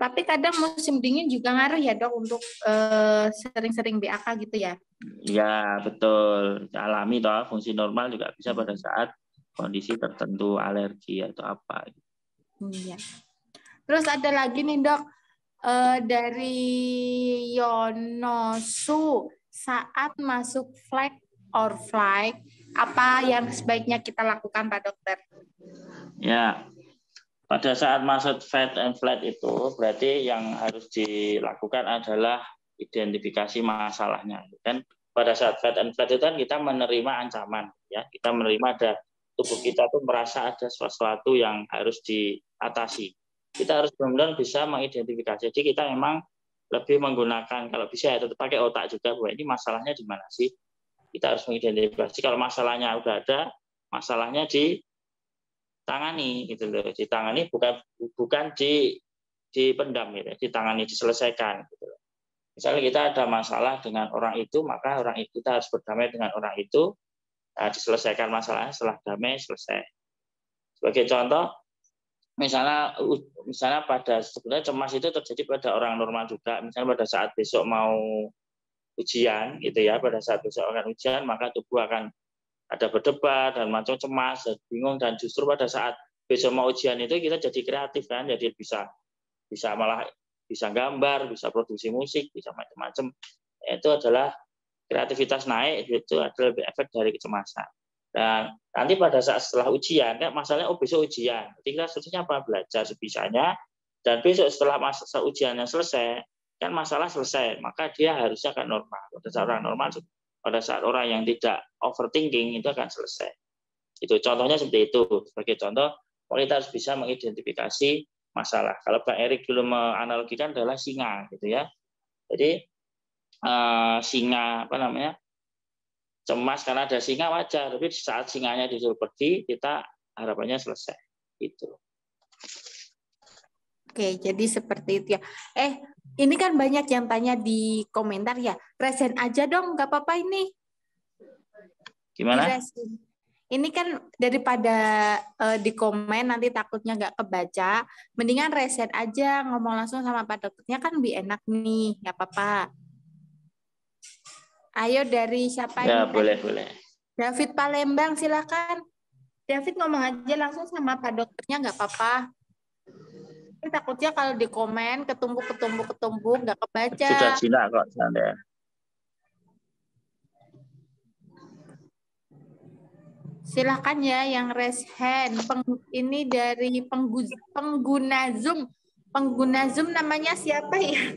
Tapi kadang musim dingin juga ngaruh ya dok untuk sering-sering BAK gitu ya? Ya betul, alami toh, fungsi normal juga bisa pada saat kondisi tertentu, alergi atau apa. Iya. Terus ada lagi nih dok, dari Yonosu, saat masuk flag or flight, apa yang sebaiknya kita lakukan Pak Dokter? Ya, pada saat masuk fight and flight itu berarti yang harus dilakukan adalah identifikasi masalahnya. Kan pada saat fight and flight itu kan kita menerima ancaman, ya kita menerima ada tubuh kita tuh merasa ada sesuatu yang harus diatasi. Kita harus benar-benar bisa mengidentifikasi. Jadi kita memang lebih menggunakan, kalau bisa ya tetap pakai otak juga, bahwa ini masalahnya di mana sih. Kita harus mengidentifikasi. Kalau masalahnya udah ada, masalahnya ditangani gitu loh. Ditangani bukan dipendam gitu, ditangani, diselesaikan gitu loh. Misalnya kita ada masalah dengan orang itu, maka orang itu kita harus berdamai dengan orang itu, diselesaikan masalahnya, setelah damai selesai. Sebagai contoh, misalnya pada sebenarnya cemas itu terjadi pada orang normal juga. Misalnya pada saat besok mau ujian gitu ya, pada saat besok akan ujian, maka tubuh akan ada berdebar dan macam cemas, bingung, dan justru pada saat besok mau ujian itu kita jadi kreatif kan, jadi bisa malah bisa gambar, bisa produksi musik, bisa macam-macam. Itu adalah kreativitas naik, itu adalah efek dari kecemasan. Dan nanti pada saat setelah ujian, kan masalahnya besok ujian. Tinggal selesainya apa? Belajar sebisanya. Dan besok setelah masa ujiannya selesai, kan masalah selesai. Maka dia harusnya akan normal. Pada saat orang yang tidak overthinking itu akan selesai. Itu contohnya seperti itu. Sebagai contoh, kita harus bisa mengidentifikasi masalah. Kalau Pak Erik dulu menganalogikan adalah singa, gitu ya. Jadi singa cemas karena ada singa wajar, tapi saat singanya disuruh pergi, kita harapannya selesai. Gitu. Oke, jadi seperti itu ya. Ini kan banyak yang tanya di komentar ya. Resign aja dong, nggak apa-apa ini. Gimana? Ini kan daripada di komen nanti takutnya nggak kebaca, mendingan resign aja, ngomong langsung sama Pak Dokternya kan lebih enak nih, nggak apa-apa. Ayo dari siapa ya, ini? boleh. David Palembang, silakan. David ngomong aja langsung sama Pak Dokternya, nggak apa-apa. Takutnya kalau di komen ketumbuk nggak kebaca. Sudah jinak kok Sandra. Silakan ya yang raise hand. Ini dari pengguna Zoom. Pengguna Zoom namanya siapa ya?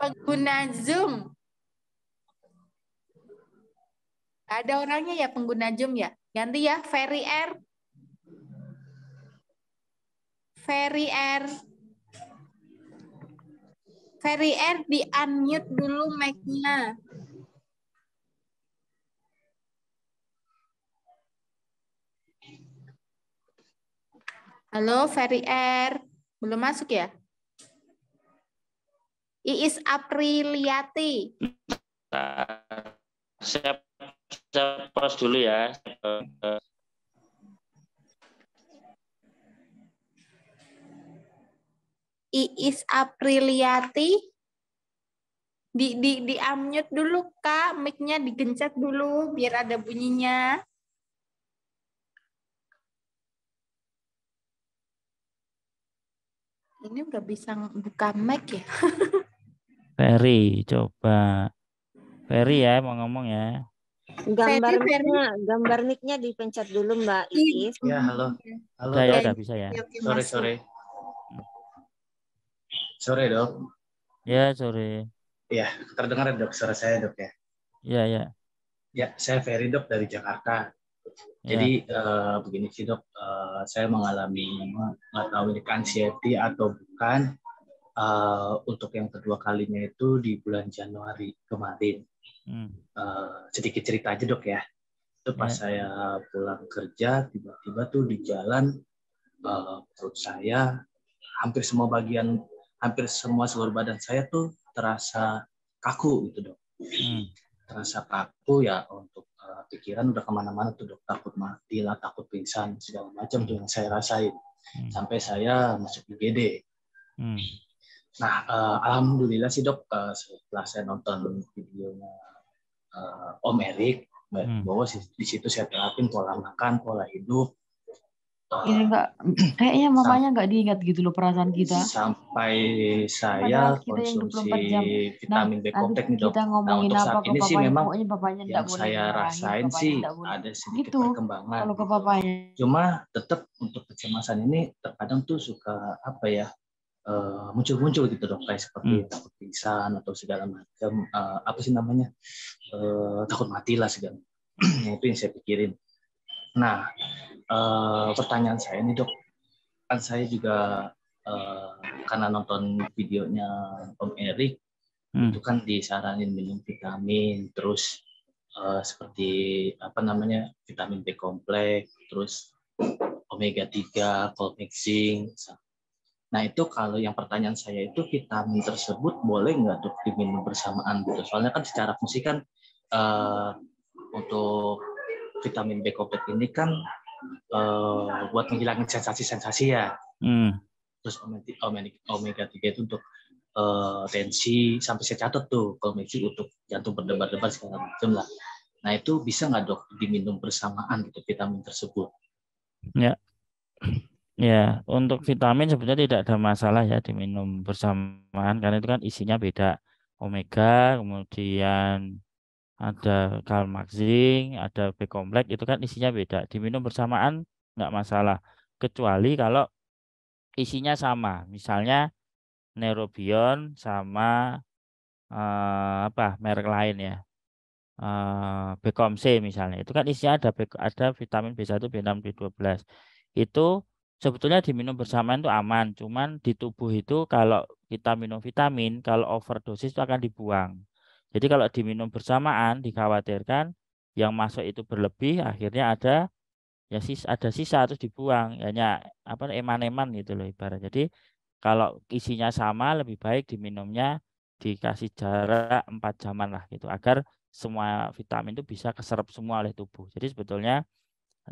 Pengguna Zoom. Ada orangnya ya pengguna Zoom ya? Ganti ya, Ferry R. Ferry R di unmute dulu mic-nya. Halo Ferry R. Belum masuk ya? Iis Apriliati. Saya pause dulu ya. Iis Apriliati. Di unmute dulu Kak, mic-nya digencet dulu biar ada bunyinya. Ini udah bisa buka mic ya? Ferry, coba. Ferry ya mau ngomong ya. Gambar mic-nya dipencet dulu Mbak Iis. Ya, halo. Halo, Udah Dok. ya, udah bisa ya. Sore. Sore, Dok. Ya, sore. Ya, terdengar Dok suara saya, Dok ya. Ya. Ya, saya Ferry, Dok, dari Jakarta. Ya. Jadi begini sih, Dok, saya mengalami nggak tahu ini anxiety atau bukan. Untuk yang kedua kalinya itu di bulan Januari kemarin. Sedikit cerita aja Dok ya. Itu pas saya pulang kerja, tiba-tiba tuh di jalan perut saya hampir semua seluruh badan saya tuh terasa kaku gitu Dok. Terasa kaku ya untuk pikiran udah kemana-mana tuh dok, takut mati lah, takut pingsan segala macam tuh yang saya rasain sampai saya masuk IGD. Nah, alhamdulillah sih dok, setelah saya nonton videonya Om Erik, bahwa di situ saya terapin pola makan, pola hidup. Ini kayaknya mamanya nggak diingat gitu loh perasaan kita. Sampai Padahal saya kita yang 24 konsumsi jam. vitamin B kompleks nih dok. Kita Nah ngomongin untuk apa saat ke ini sih papanya, memang pokoknya papanya nggak yang boleh saya dimarahin, rasain papanya sih nggak boleh. ada sedikit Gitu perkembangan. kalau ke papanya. Cuma tetap untuk kecemasan ini terkadang tuh suka apa ya, muncul-muncul gitu dok, kayak seperti takut pingsan atau segala macam, apa sih namanya, takut mati lah segala. Itu yang saya pikirin. Nah, pertanyaan saya nih dok, kan saya juga karena nonton videonya Om Erik, itu kan disaranin minum vitamin, terus seperti apa namanya, vitamin B kompleks, terus omega 3, colmexing. Nah itu kalau yang pertanyaan saya itu vitamin tersebut boleh nggak dok diminum bersamaan gitu? Soalnya kan secara fungsi kan untuk vitamin B kompleks ini kan buat menghilangkan sensasi-sensasi ya. Terus omega 3 itu untuk tensi, sampai saya catat tuh kalau untuk jantung berdebar-debar segala macam lah. Nah itu bisa nggak dok diminum bersamaan gitu vitamin tersebut? Ya, untuk vitamin sebetulnya tidak ada masalah ya diminum bersamaan karena itu kan isinya beda. Omega, kemudian ada kalmaxing, ada B kompleks, itu kan isinya beda. Diminum bersamaan nggak masalah. Kecuali kalau isinya sama. Misalnya Neurobion sama merek lain ya. BCOMC misalnya. Itu kan isinya ada vitamin B1, B6, B12. Itu sebetulnya diminum bersamaan itu aman, cuman di tubuh itu kalau kita minum vitamin, kalau overdosis itu akan dibuang. Jadi kalau diminum bersamaan dikhawatirkan yang masuk itu berlebih, akhirnya ada sisa terus dibuang, hanya eman-eman gitu loh ibarat. Jadi kalau isinya sama lebih baik diminumnya dikasih jarak 4 jaman lah gitu agar semua vitamin itu bisa keserap semua oleh tubuh. Jadi sebetulnya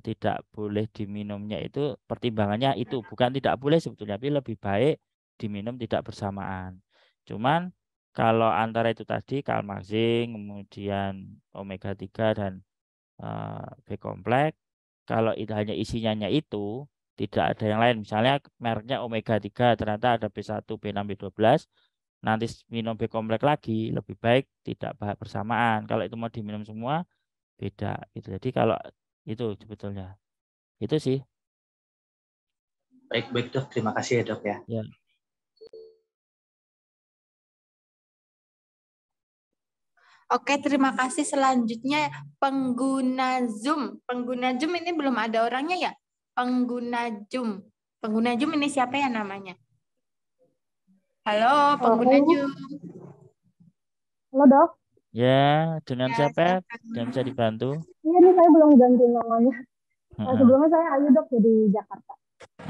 tidak boleh diminumnya itu pertimbangannya itu bukan tidak boleh sebetulnya, tapi lebih baik diminum tidak bersamaan. Cuman kalau antara itu tadi kalmaxing, kemudian omega 3 dan B kompleks, kalau itu hanya isinya itu tidak ada yang lain, misalnya mereknya omega 3 ternyata ada B1, B6, B12, nanti minum B kompleks lagi lebih baik tidak bersamaan. Kalau itu mau diminum semua beda gitu. Jadi kalau itu sebetulnya itu sih. Baik dok, terima kasih ya dok ya. Oke, terima kasih. Selanjutnya pengguna Zoom. Pengguna Zoom ini belum ada orangnya ya? Pengguna Zoom. Pengguna Zoom ini siapa ya namanya? Halo, pengguna Zoom. Halo dok. Ya, dengan siapa? Dan bisa dibantu? Iya nih saya belum ganti namanya. Sebelumnya saya Ayu dok dari Jakarta.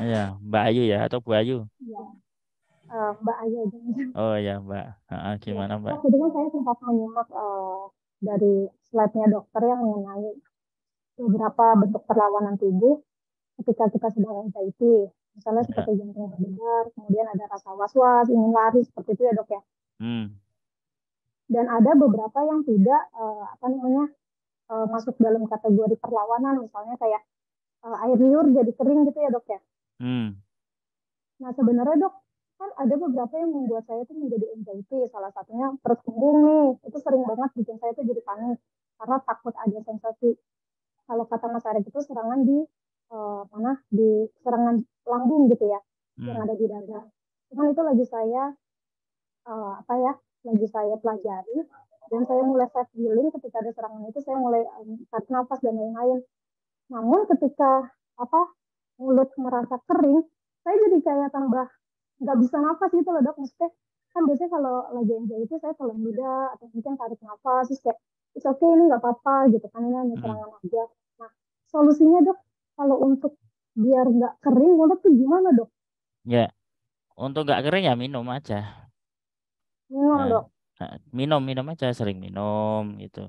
Ya, Mbak Ayu ya atau Bu Ayu? Iya. Mbak Ayu aja. Oh ya Mbak, gimana Mbak? Jadi kan saya sempat menyimak dari slide-nya dokter yang mengenai beberapa bentuk perlawanan tubuh ketika kita sedang anxiety. Misalnya seperti jantung berdebar, kemudian ada rasa was-was, ingin lari, seperti itu ya dok ya. Dan ada beberapa yang tidak masuk dalam kategori perlawanan, misalnya kayak air liur jadi kering gitu ya dok ya. Nah sebenarnya dok, kan ada beberapa yang membuat saya tuh menjadi anxiety. Salah satunya perut kembung nih, itu sering banget bikin saya tuh jadi panik karena takut ada sensasi, kalau kata Mas Arif itu serangan di serangan lambung gitu ya, yang ada di dada. Cuman itu lagi saya lagi saya pelajari, dan saya mulai self healing. Ketika ada serangan itu saya mulai tarik nafas dan lain-lain. Namun ketika mulut merasa kering, saya jadi kayak tambah nggak bisa nafas gitu loh dok. Maksudnya kan biasanya kalau lagi anxiety saya telan lidah atau mungkin tarik nafas, terus kayak it's okay, ini nggak apa-apa gitu kan, ini serangan aja. Nah solusinya dok, kalau untuk biar nggak kering mulut tuh gimana dok? Ya, untuk nggak kering ya minum aja. Minum dok. Minum aja, sering minum gitu.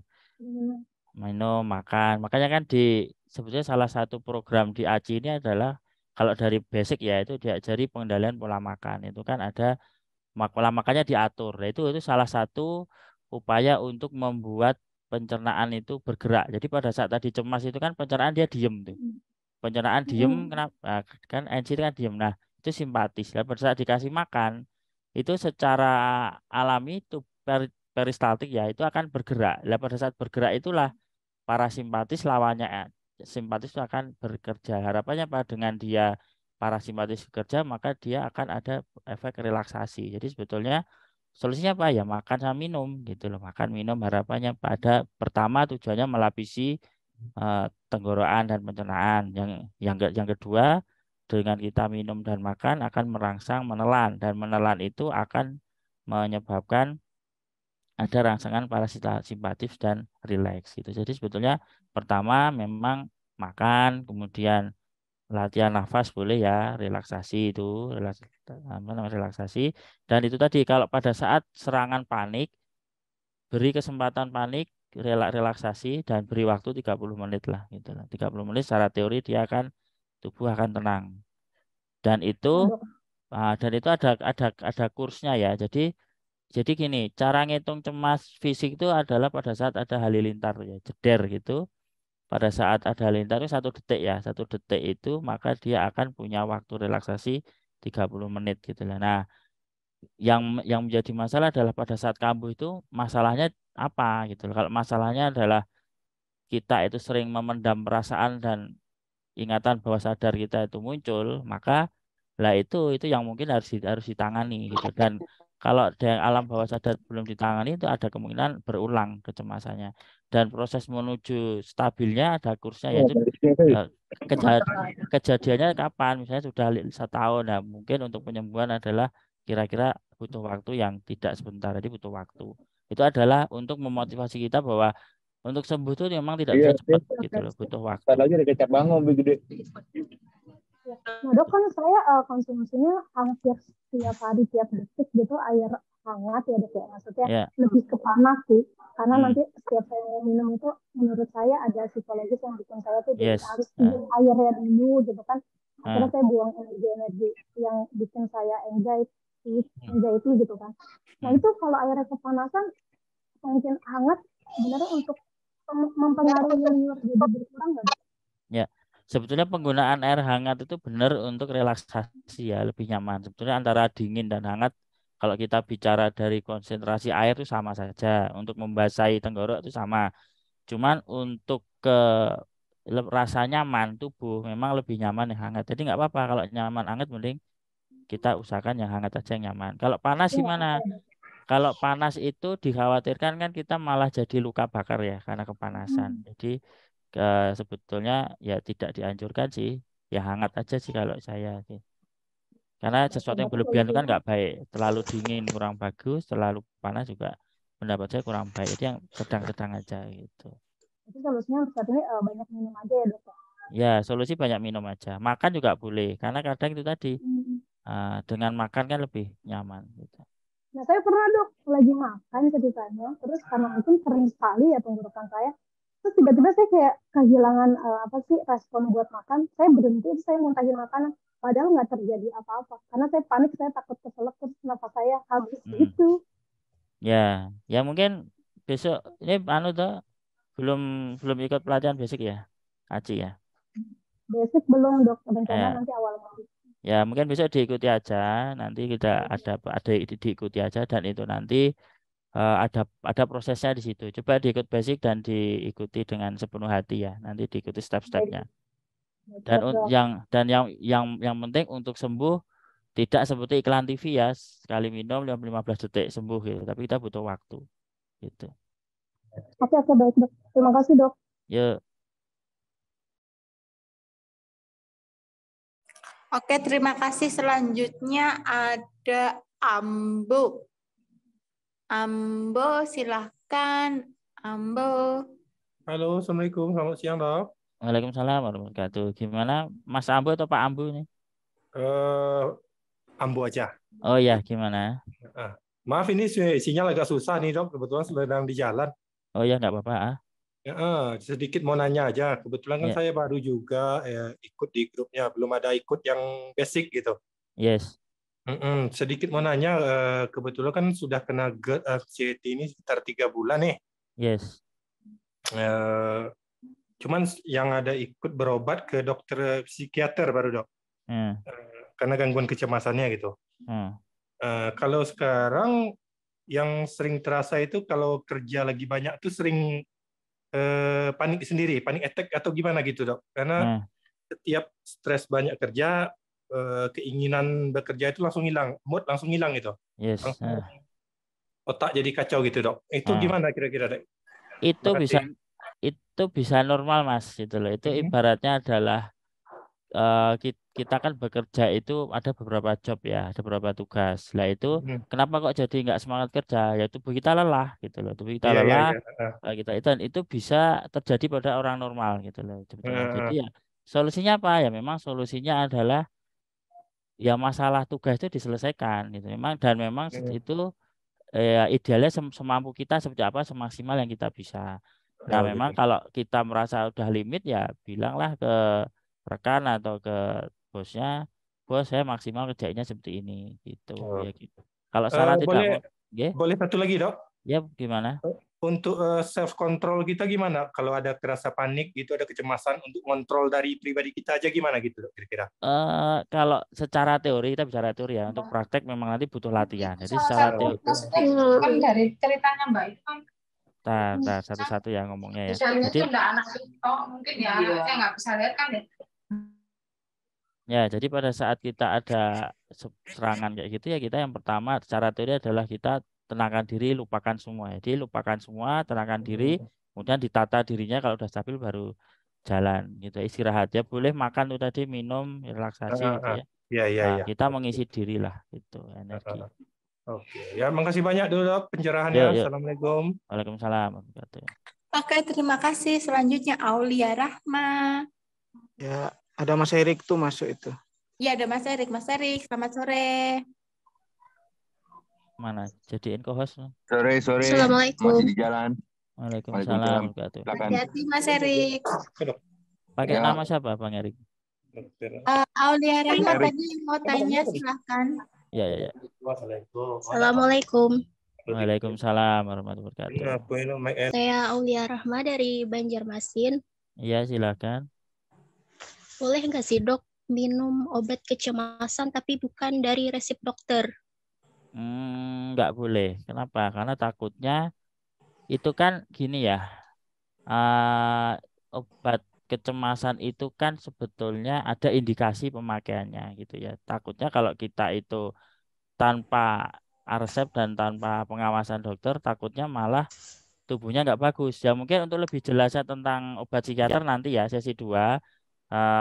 minum, makan. Makanya kan sebetulnya salah satu program di ACI ini adalah kalau dari basic ya itu diajari pengendalian pola makan. Itu kan ada pola makannya diatur. Nah, itu salah satu upaya untuk membuat pencernaan itu bergerak. Jadi pada saat tadi cemas itu kan pencernaan dia diem tuh. Pencernaan diem kenapa? Nah, kan NC itu kan diem. Nah, itu simpatis. Dan pada saat dikasih makan itu secara alami itu peristaltik ya itu akan bergerak. Nah, pada saat bergerak itulah parasimpatis lawannya simpatis itu akan bekerja. Harapannya dengan dia parasimpatis bekerja maka dia akan ada efek relaksasi. Jadi sebetulnya solusinya apa ya makan sama minum gitu loh. Makan minum harapannya pada pertama tujuannya melapisi tenggorokan dan pencernaan. Yang kedua dengan kita minum dan makan akan merangsang menelan dan menelan itu akan menyebabkan ada rangsangan parasimpatis dan rileks gitu. Jadi sebetulnya pertama memang makan, kemudian latihan nafas boleh ya, relaksasi itu, relaksasi. Dan itu tadi kalau pada saat serangan panik, beri kesempatan panik, relaksasi dan beri waktu 30 menit lah gitu. 30 menit secara teori dia tubuh akan tenang. Dan itu ada kursnya ya. Jadi gini, cara ngitung cemas fisik itu adalah pada saat ada halilintar ya, jeder gitu. Pada saat ada halilintar itu 1 detik ya, 1 detik itu maka dia akan punya waktu relaksasi 30 menit gitu lah. Nah, yang menjadi masalah adalah pada saat kambuh itu masalahnya apa gitu loh. Kalau masalahnya adalah kita itu sering memendam perasaan dan ingatan bawah sadar kita itu muncul, maka lah itu yang mungkin harus ditangani gitu. Dan kalau dari alam bawah sadar belum ditangani itu ada kemungkinan berulang kecemasannya. Dan proses menuju stabilnya ada kursnya yaitu kejadiannya kapan? Misalnya sudah 1 tahun. Nah, mungkin untuk penyembuhan adalah kira-kira butuh waktu yang tidak sebentar, jadi butuh waktu. Itu adalah untuk memotivasi kita bahwa untuk sembuh itu memang tidak bisa cepat gitu loh, butuh waktu. Lagi ada kecap bangun gede. Nah dok kan saya konsumsinya hampir setiap hari tiap detik gitu air hangat ya dok ya maksudnya lebih ke panas sih karena nanti setiap saya minum itu menurut saya ada psikologis yang bikin saya tuh jadi harus minum airnya dulu gitu kan akhirnya saya buang energi yang bikin saya anxiety gitu kan. Nah itu kalau airnya kepanasan mungkin hangat sebenarnya untuk mempengaruhi nyeri jadi berkurang nggak dok? Ya. Sebetulnya penggunaan air hangat itu benar untuk relaksasi ya, lebih nyaman. Sebetulnya antara dingin dan hangat, kalau kita bicara dari konsentrasi air itu sama saja. Untuk membasahi tenggorok itu sama. Cuman untuk rasa nyaman tubuh memang lebih nyaman yang hangat. Jadi nggak apa-apa kalau nyaman hangat, mending kita usahakan yang hangat aja yang nyaman. Kalau panas gimana? Kalau panas itu dikhawatirkan kan kita malah jadi luka bakar ya karena kepanasan. Jadi sebetulnya ya tidak dianjurkan sih, ya hangat aja sih kalau saya sih. Karena sesuatu yang berlebihan itu kan nggak baik, terlalu dingin kurang bagus, terlalu panas juga pendapat saya kurang baik. Jadi yang sedang-sedang aja gitu. Itu solusinya saat ini banyak minum aja ya dok? Ya solusi banyak minum aja, makan juga boleh, karena kadang itu tadi dengan makan kan lebih nyaman gitu. Nah saya pernah dok lagi makan ceritanya, terus karena mungkin sering sekali ya tenggorokan saya. Terus tiba-tiba saya kayak kehilangan respon buat makan. Saya berhenti, saya muntahin makanan. Padahal nggak terjadi apa-apa. Karena saya panik, saya takut keselak, terus nafas saya habis gitu. Ya mungkin besok ini belum ikut pelatihan basic ya, Aci ya? Basic belum dok, rencana nanti awal Maret. Ya mungkin besok diikuti aja. Nanti kita ada diikuti aja dan itu nanti ada prosesnya di situ. Coba diikut basic dan diikuti dengan sepenuh hati ya. Nanti diikuti step-stepnya. Dan yang penting untuk sembuh tidak seperti iklan TV ya, sekali minum 15 detik sembuh gitu. Tapi kita butuh waktu. Gitu. Oke, baik dok. Terima kasih dok. Yuk. Oke, terima kasih. Selanjutnya ada Ambo. Ambo, silahkan. Ambo. Halo, Assalamualaikum. Selamat siang, dok. Waalaikumsalam warahmatullahi wabarakatuh. Gimana, Mas Ambo atau Pak Ambo nih? Ambo aja. Oh ya, gimana? Maaf, ini sinyal agak susah nih, dok. Kebetulan sedang di jalan. Oh ya, nggak apa-apa. Sedikit mau nanya aja. Kebetulan kan Ya, saya baru juga ikut di grupnya, belum ada ikut yang basic gitu. yes, Sedikit mau nanya, kebetulan kan sudah kena GERD CT ini sekitar 3 bulan nih. yes. Eh, Cuman yang ada ikut berobat ke dokter psikiater baru dok, Hmm, karena gangguan kecemasannya gitu. hmm. Kalau sekarang yang sering terasa itu kalau kerja lagi banyak tuh sering panik sendiri, panik attack atau gimana gitu dok? Karena Hmm, setiap stres banyak kerja, keinginan bekerja itu langsung hilang, mood langsung hilang gitu, yes. langsung otak jadi kacau gitu dok. Itu Nah, gimana kira-kira dok? itu Terima bisa kasih. normal Mas gitu loh. Itu Mhm. ibaratnya adalah kita kan bekerja itu ada beberapa job ya, ada beberapa tugas. Lah itu Mhm. kenapa kok jadi nggak semangat kerja? Ya tubuh kita lelah gitu loh. Tubuh kita Iya iya lelah, iya. kita itu bisa terjadi pada orang normal gitu loh sebetulnya. Jadi Heeh. ya solusinya apa? Ya memang solusinya adalah ya masalah tugas itu diselesaikan gitu. Memang Heeh. itu idealnya semampu kita seperti apa semaksimal yang kita bisa. Nah, Oh memang gitu. kalau kita merasa udah limit ya bilanglah ke rekan atau ke bosnya, bos saya maksimal kerjanya seperti ini gitu Oh. ya gitu. Kalau saran tidak Boleh mau, ya, boleh satu lagi dok. ya gimana? Untuk self control kita gimana? Kalau ada kerasa panik gitu, ada kecemasan untuk kontrol dari pribadi kita aja gimana gitu dok kira-kira? Kalau secara teori kita bicara teori ya, untuk praktek memang nanti butuh latihan. Itu Jadi salah secara satu teori, maksudnya kan dari ceritanya Mbak itu kan satu-satu ya ngomongnya ya. misalnya Jadi itu enggak anak TikTok mungkin ya anaknya nggak bisa lihat kan ya. ya, jadi pada saat kita ada serangan kayak gitu ya kita yang pertama secara teori adalah kita tenangkan diri, lupakan semua. Jadi lupakan semua, tenangkan diri, kemudian ditata dirinya kalau udah stabil baru jalan gitu. Istirahat ya, boleh makan tuh tadi, minum, relaksasi gitu ya. Iya iya Nah, iya. kita mengisi diri lah gitu, energi. Oke. Ya makasih banyak dulu dok pencerahannya. Yuk, yuk. Assalamualaikum. Waalaikumsalam warahmatullahi wabarakatuh. Oke, terima kasih. Selanjutnya Aulia Rahma. Ya, ada Mas Erik tuh masuk itu. Ya, ada Mas Erik. Mas Erik, selamat sore. Mana? Jadiin co-host. Sore. Assalamualaikum. Masih di jalan. Waalaikumsalam warahmatullahi wabarakatuh. Silakan. Hati-hati Mas Erik. Pakai Ya. nama siapa Bang Erik? Aulia Rahma Erik. tadi mau tanya, silahkan. Ya. Assalamualaikum. Waalaikumsalam warahmatullahi wabarakatuh. Saya Aulia Rahma dari Banjarmasin. Iya, silakan. Boleh nggak sih dok minum obat kecemasan tapi bukan dari resep dokter? Nggak boleh. Kenapa? Karena takutnya itu kan gini ya. Obat kecemasan itu kan sebetulnya ada indikasi pemakaiannya gitu ya. Takutnya kalau kita itu tanpa resep dan tanpa pengawasan dokter, takutnya malah tubuhnya nggak bagus. Ya mungkin untuk lebih jelasnya tentang obat psikiater nanti ya sesi 2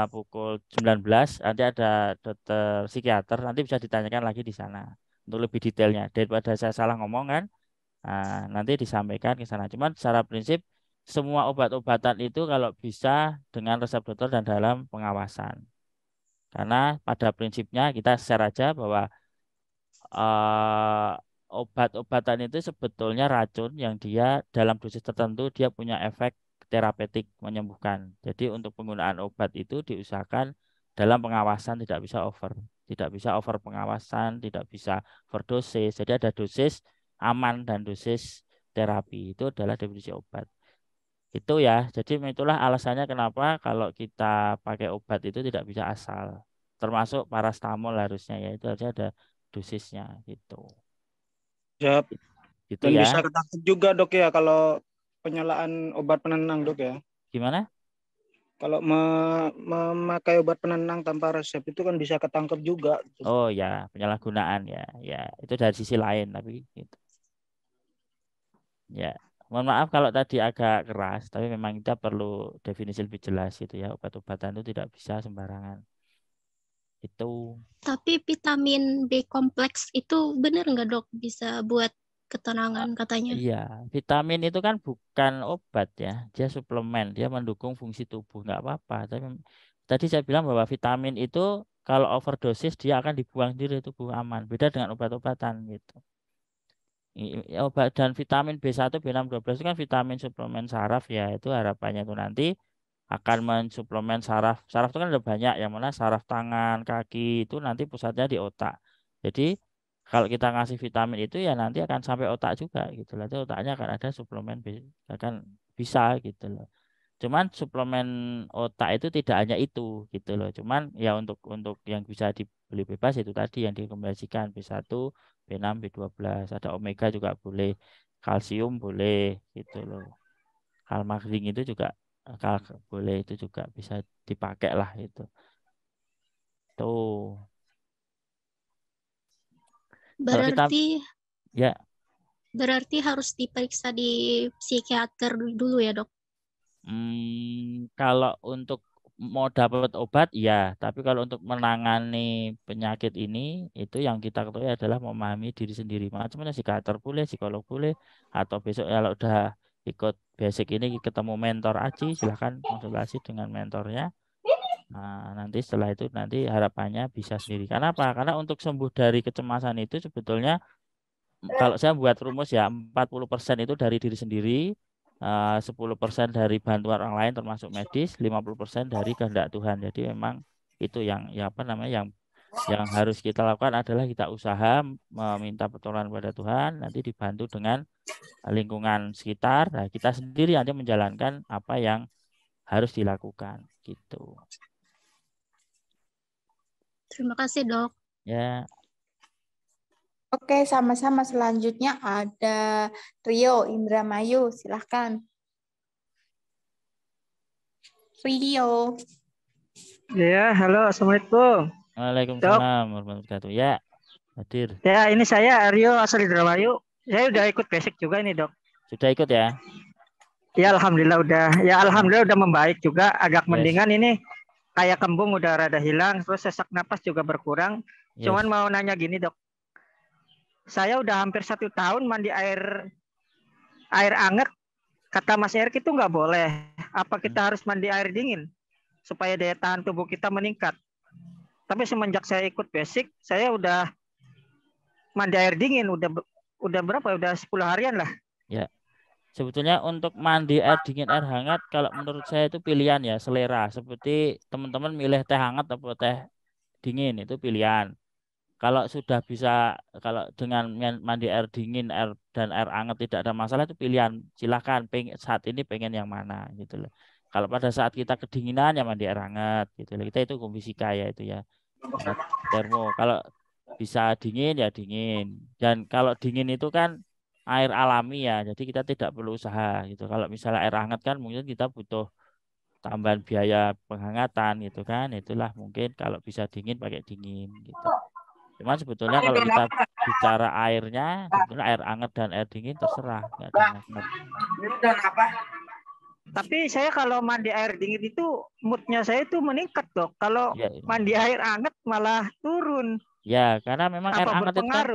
pukul 19 nanti ada dokter psikiater, nanti bisa ditanyakan lagi di sana untuk lebih detailnya daripada saya salah ngomong kan. Nanti disampaikan ke sana. Cuman secara prinsip semua obat-obatan itu kalau bisa dengan resep dokter dan dalam pengawasan. Karena pada prinsipnya kita share aja bahwa obat-obatan itu sebetulnya racun yang dia dalam dosis tertentu dia punya efek terapeutik menyembuhkan. Jadi untuk penggunaan obat itu diusahakan dalam pengawasan, tidak bisa over pengawasan, tidak bisa overdosis. Jadi ada dosis aman dan dosis terapi, itu adalah definisi obat. Itu ya. Jadi itulah alasannya kenapa kalau kita pakai obat itu tidak bisa asal. Termasuk parastamol harusnya ya, itu harusnya ada dosisnya gitu. Ya, Gitu dan ya. bisa ketangkep juga dok ya kalau penyalaan obat penenang dok ya. Gimana? Kalau memakai obat penenang tanpa resep itu kan bisa ketangkep juga. Oh ya, penyalahgunaan ya. Ya, itu dari sisi lain tapi gitu. Ya, mohon maaf kalau tadi agak keras, tapi memang kita perlu definisi lebih jelas gitu ya. Obat-obatan itu tidak bisa sembarangan. Itu. Tapi vitamin B kompleks itu benar nggak dok bisa buat ketenangan katanya? Iya, vitamin itu kan bukan obat ya, dia suplemen, dia mendukung fungsi tubuh, nggak apa-apa. Tapi tadi saya bilang bahwa vitamin itu kalau overdosis dia akan dibuang sendiri, tubuh aman. Beda dengan obat-obatan gitu. Obat dan vitamin B1, B6, B12 itu kan vitamin suplemen saraf ya. Itu harapannya itu nanti akan mensuplemen saraf. Saraf itu kan ada banyak, yang mana saraf tangan, kaki itu nanti pusatnya di otak. Jadi kalau kita ngasih vitamin itu ya nanti akan sampai otak juga gitu loh. Itu otaknya akan ada suplemen akan bisa gitu loh. Cuman suplemen otak itu tidak hanya itu gitu loh. Cuman ya untuk yang bisa dibeli bebas itu tadi yang direkomendasikan B1, B6, B12, ada omega juga boleh, kalsium boleh gitu loh. Kalmagring itu juga kal boleh, itu juga bisa dipakai lah itu. Tuh. Kalau kita Berarti ya berarti harus diperiksa di psikiater dulu ya, Dok? Kalau untuk mau dapat obat ya, tapi kalau untuk menangani penyakit ini itu yang kita ketahui adalah memahami diri sendiri. Macam-macam psikiater boleh, psikolog boleh, atau besok kalau udah ikut basic ini ketemu mentor Aci, silahkan konsultasi dengan mentornya. Nah, nanti setelah itu nanti harapannya bisa sendiri. Karena apa? Karena untuk sembuh dari kecemasan itu sebetulnya kalau saya buat rumus ya 40% itu dari diri sendiri, 10% dari bantuan orang lain termasuk medis, 50% dari kehendak Tuhan. Jadi memang itu yang ya apa namanya yang harus kita lakukan adalah kita usaha meminta pertolongan pada Tuhan, nanti dibantu dengan lingkungan sekitar. Nah, kita sendiri nanti menjalankan apa yang harus dilakukan gitu. Terima kasih, Dok. Ya. Oke, sama-sama. Selanjutnya ada Rio Indramayu. Silahkan. Rio. Ya, halo, Assalamualaikum. Waalaikumsalam warahmatullahi wabarakatuh. Ya, hadir. Ya, ini saya Aryo asal Indramayu. Saya udah ikut basic juga ini, Dok. Sudah ikut ya? Ya, alhamdulillah udah. Ya, alhamdulillah udah membaik juga. Agak mendingan ini. Kayak kembung udah rada hilang, terus sesak napas juga berkurang. Cuman mau nanya gini, Dok. Saya udah hampir 1 tahun mandi air hangat. Kata Mas Erik itu nggak boleh. Apa kita harus mandi air dingin supaya daya tahan tubuh kita meningkat? Tapi semenjak saya ikut basic, saya udah mandi air dingin. Udah berapa? Udah 10 harian lah. Ya. Sebetulnya untuk mandi air dingin, air hangat, kalau menurut saya itu pilihan ya, selera. Seperti teman-teman milih teh hangat atau teh dingin, itu pilihan. Kalau sudah bisa, kalau dengan mandi air dingin dan air hangat tidak ada masalah, itu pilihan. Silahkan saat ini pengen yang mana gitu loh. Kalau pada saat kita kedinginan ya mandi air hangat gitu loh. Kita itu fisika ya itu ya. Termo. Kalau bisa dingin ya dingin. Dan kalau dingin itu kan air alami ya, jadi kita tidak perlu usaha gitu. Kalau misalnya air hangat kan mungkin kita butuh tambahan biaya penghangatan gitu kan. Itulah mungkin kalau bisa dingin pakai dingin gitu. Cuman sebetulnya kalau kita bicara airnya, sebetulnya air hangat dan air dingin terserah, nggak ada masalah. Tapi saya kalau mandi air dingin itu moodnya saya itu meningkat, Dok. Kalau mandi air hangat malah turun. Ya, karena memang air hangat itu kan,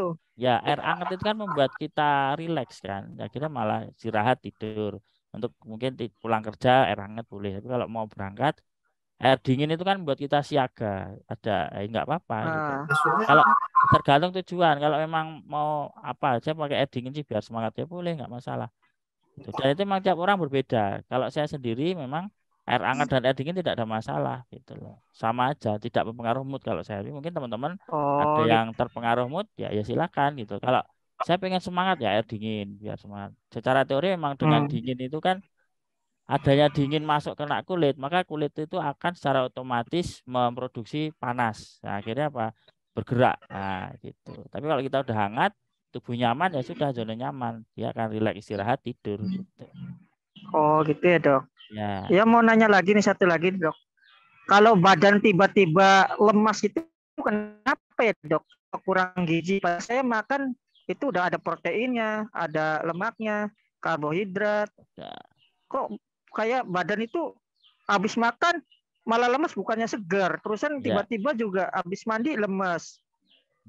air hangat itu kan membuat kita rileks kan. Ya kita malah istirahat tidur. Untuk mungkin pulang kerja air hangat boleh. Tapi kalau mau berangkat air dingin itu kan buat kita siaga. Ada, nggak apa-apa. Gitu. Kalau tergantung tujuan. Kalau memang mau apa aja pakai air dingin sih biar semangat ya boleh, nggak masalah. Gitu. Dan itu memang tiap orang berbeda. Kalau saya sendiri memang air hangat dan air dingin tidak ada masalah gitu loh. Sama aja, tidak mempengaruhi mood kalau saya. Mungkin teman-teman ada yang terpengaruh mood ya silakan gitu. Kalau saya pengen semangat ya air dingin biar semangat. Secara teori memang dengan dingin itu kan adanya dingin masuk kena kulit, maka kulit itu akan secara otomatis memproduksi panas. Nah, akhirnya apa? Bergerak. Nah, gitu. Tapi kalau kita udah hangat, tubuh nyaman ya sudah zona nyaman. Dia akan rileks istirahat tidur gitu. Oh, gitu ya, Dok. Ya, mau nanya lagi nih satu lagi, Dok. Kalau badan tiba-tiba lemas itu kenapa ya, Dok? Kurang gizi. Pas saya makan itu udah ada proteinnya, ada lemaknya, karbohidrat. Kok kayak badan itu habis makan malah lemas, bukannya segar. Terusan tiba-tiba juga habis mandi lemas.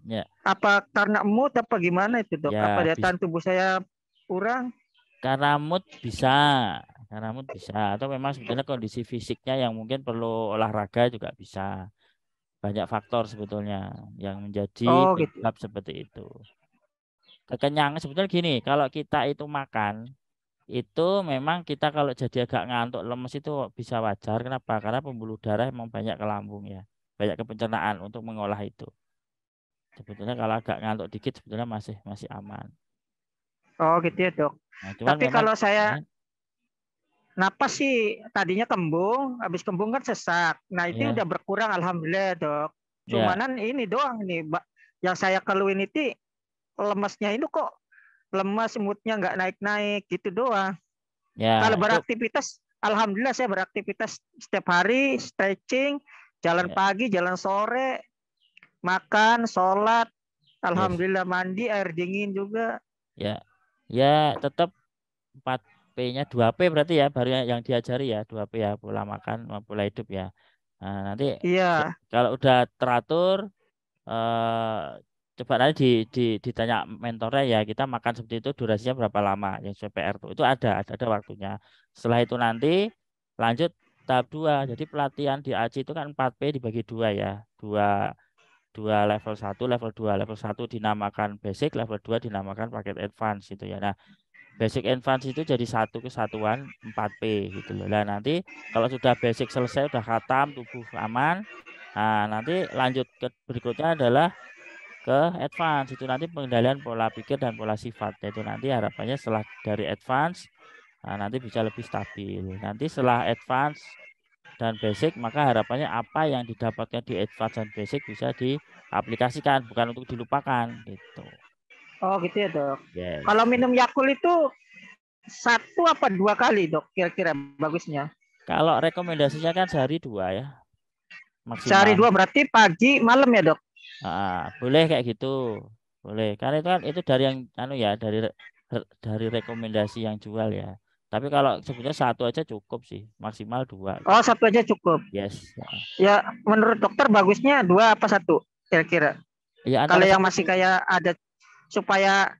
Ya. Apa karena mood apa gimana itu, Dok? Apa daya tahan tubuh saya kurang? Karena mood bisa. Atau memang sebetulnya kondisi fisiknya yang mungkin perlu olahraga juga bisa. Banyak faktor sebetulnya yang menjadi penyebab seperti itu. kekenyangan sebetulnya gini, kalau kita itu makan itu memang kita kalau jadi agak ngantuk lemes itu bisa wajar. Kenapa? Karena pembuluh darah emang banyak ke lambung ya, banyak ke pencernaan untuk mengolah itu. Sebetulnya kalau agak ngantuk dikit sebetulnya masih aman. Oh gitu ya dok. Nah, cuman Tapi memang kalau saya napas sih tadinya kembung, habis kembung kan sesak. Nah itu ya, udah berkurang alhamdulillah dok. ya, Cumanan ini doang nih, yang saya keluhin itu lemesnya itu kok lemas, moodnya nggak naik-naik gitu doang. ya Kalau itu beraktivitas, alhamdulillah saya beraktivitas setiap hari, stretching, jalan ya, pagi, jalan sore, makan, sholat, yes, alhamdulillah mandi, air dingin juga. ya, ya tetap 4P-nya 2P berarti ya baru yang diajari ya 2P ya, pola makan sama pola hidup ya. Nah, nanti Iya. kalau udah teratur coba nanti ditanya mentornya ya kita makan seperti itu durasinya berapa lama yang sesuai PR itu ada waktunya. Setelah itu nanti lanjut tahap 2. Jadi pelatihan di ACI itu kan 4P dibagi 2 ya. Dua level 1, level 2. Level 1 dinamakan basic, level 2 dinamakan paket advance gitu ya. Nah, basic advance itu jadi satu kesatuan 4P gitu loh. Nah, nanti kalau sudah basic selesai, udah khatam, tubuh aman, nah nanti lanjut ke berikutnya adalah ke advance. Itu nanti pengendalian pola pikir dan pola sifat. Itu nanti harapannya setelah dari advance, nah, nanti bisa lebih stabil. Nanti setelah advance dan basic, maka harapannya apa yang didapatkan di advance dan basic bisa diaplikasikan, bukan untuk dilupakan gitu. Oh gitu ya dok. Yes. Kalau minum Yakult itu 1 apa 2 kali dok kira-kira bagusnya? Kalau rekomendasinya kan sehari 2 ya. Maksimal. Sehari 2 berarti pagi malam ya dok? Boleh kayak gitu. Boleh. Karena itu kan itu dari yang ya dari rekomendasi yang jual ya. Tapi kalau sebetulnya 1 aja cukup sih, maksimal 2. Oh 1 aja cukup. Yes. Ya menurut dokter bagusnya 2 apa 1 kira-kira? Ya, kalau yang masih kayak ada supaya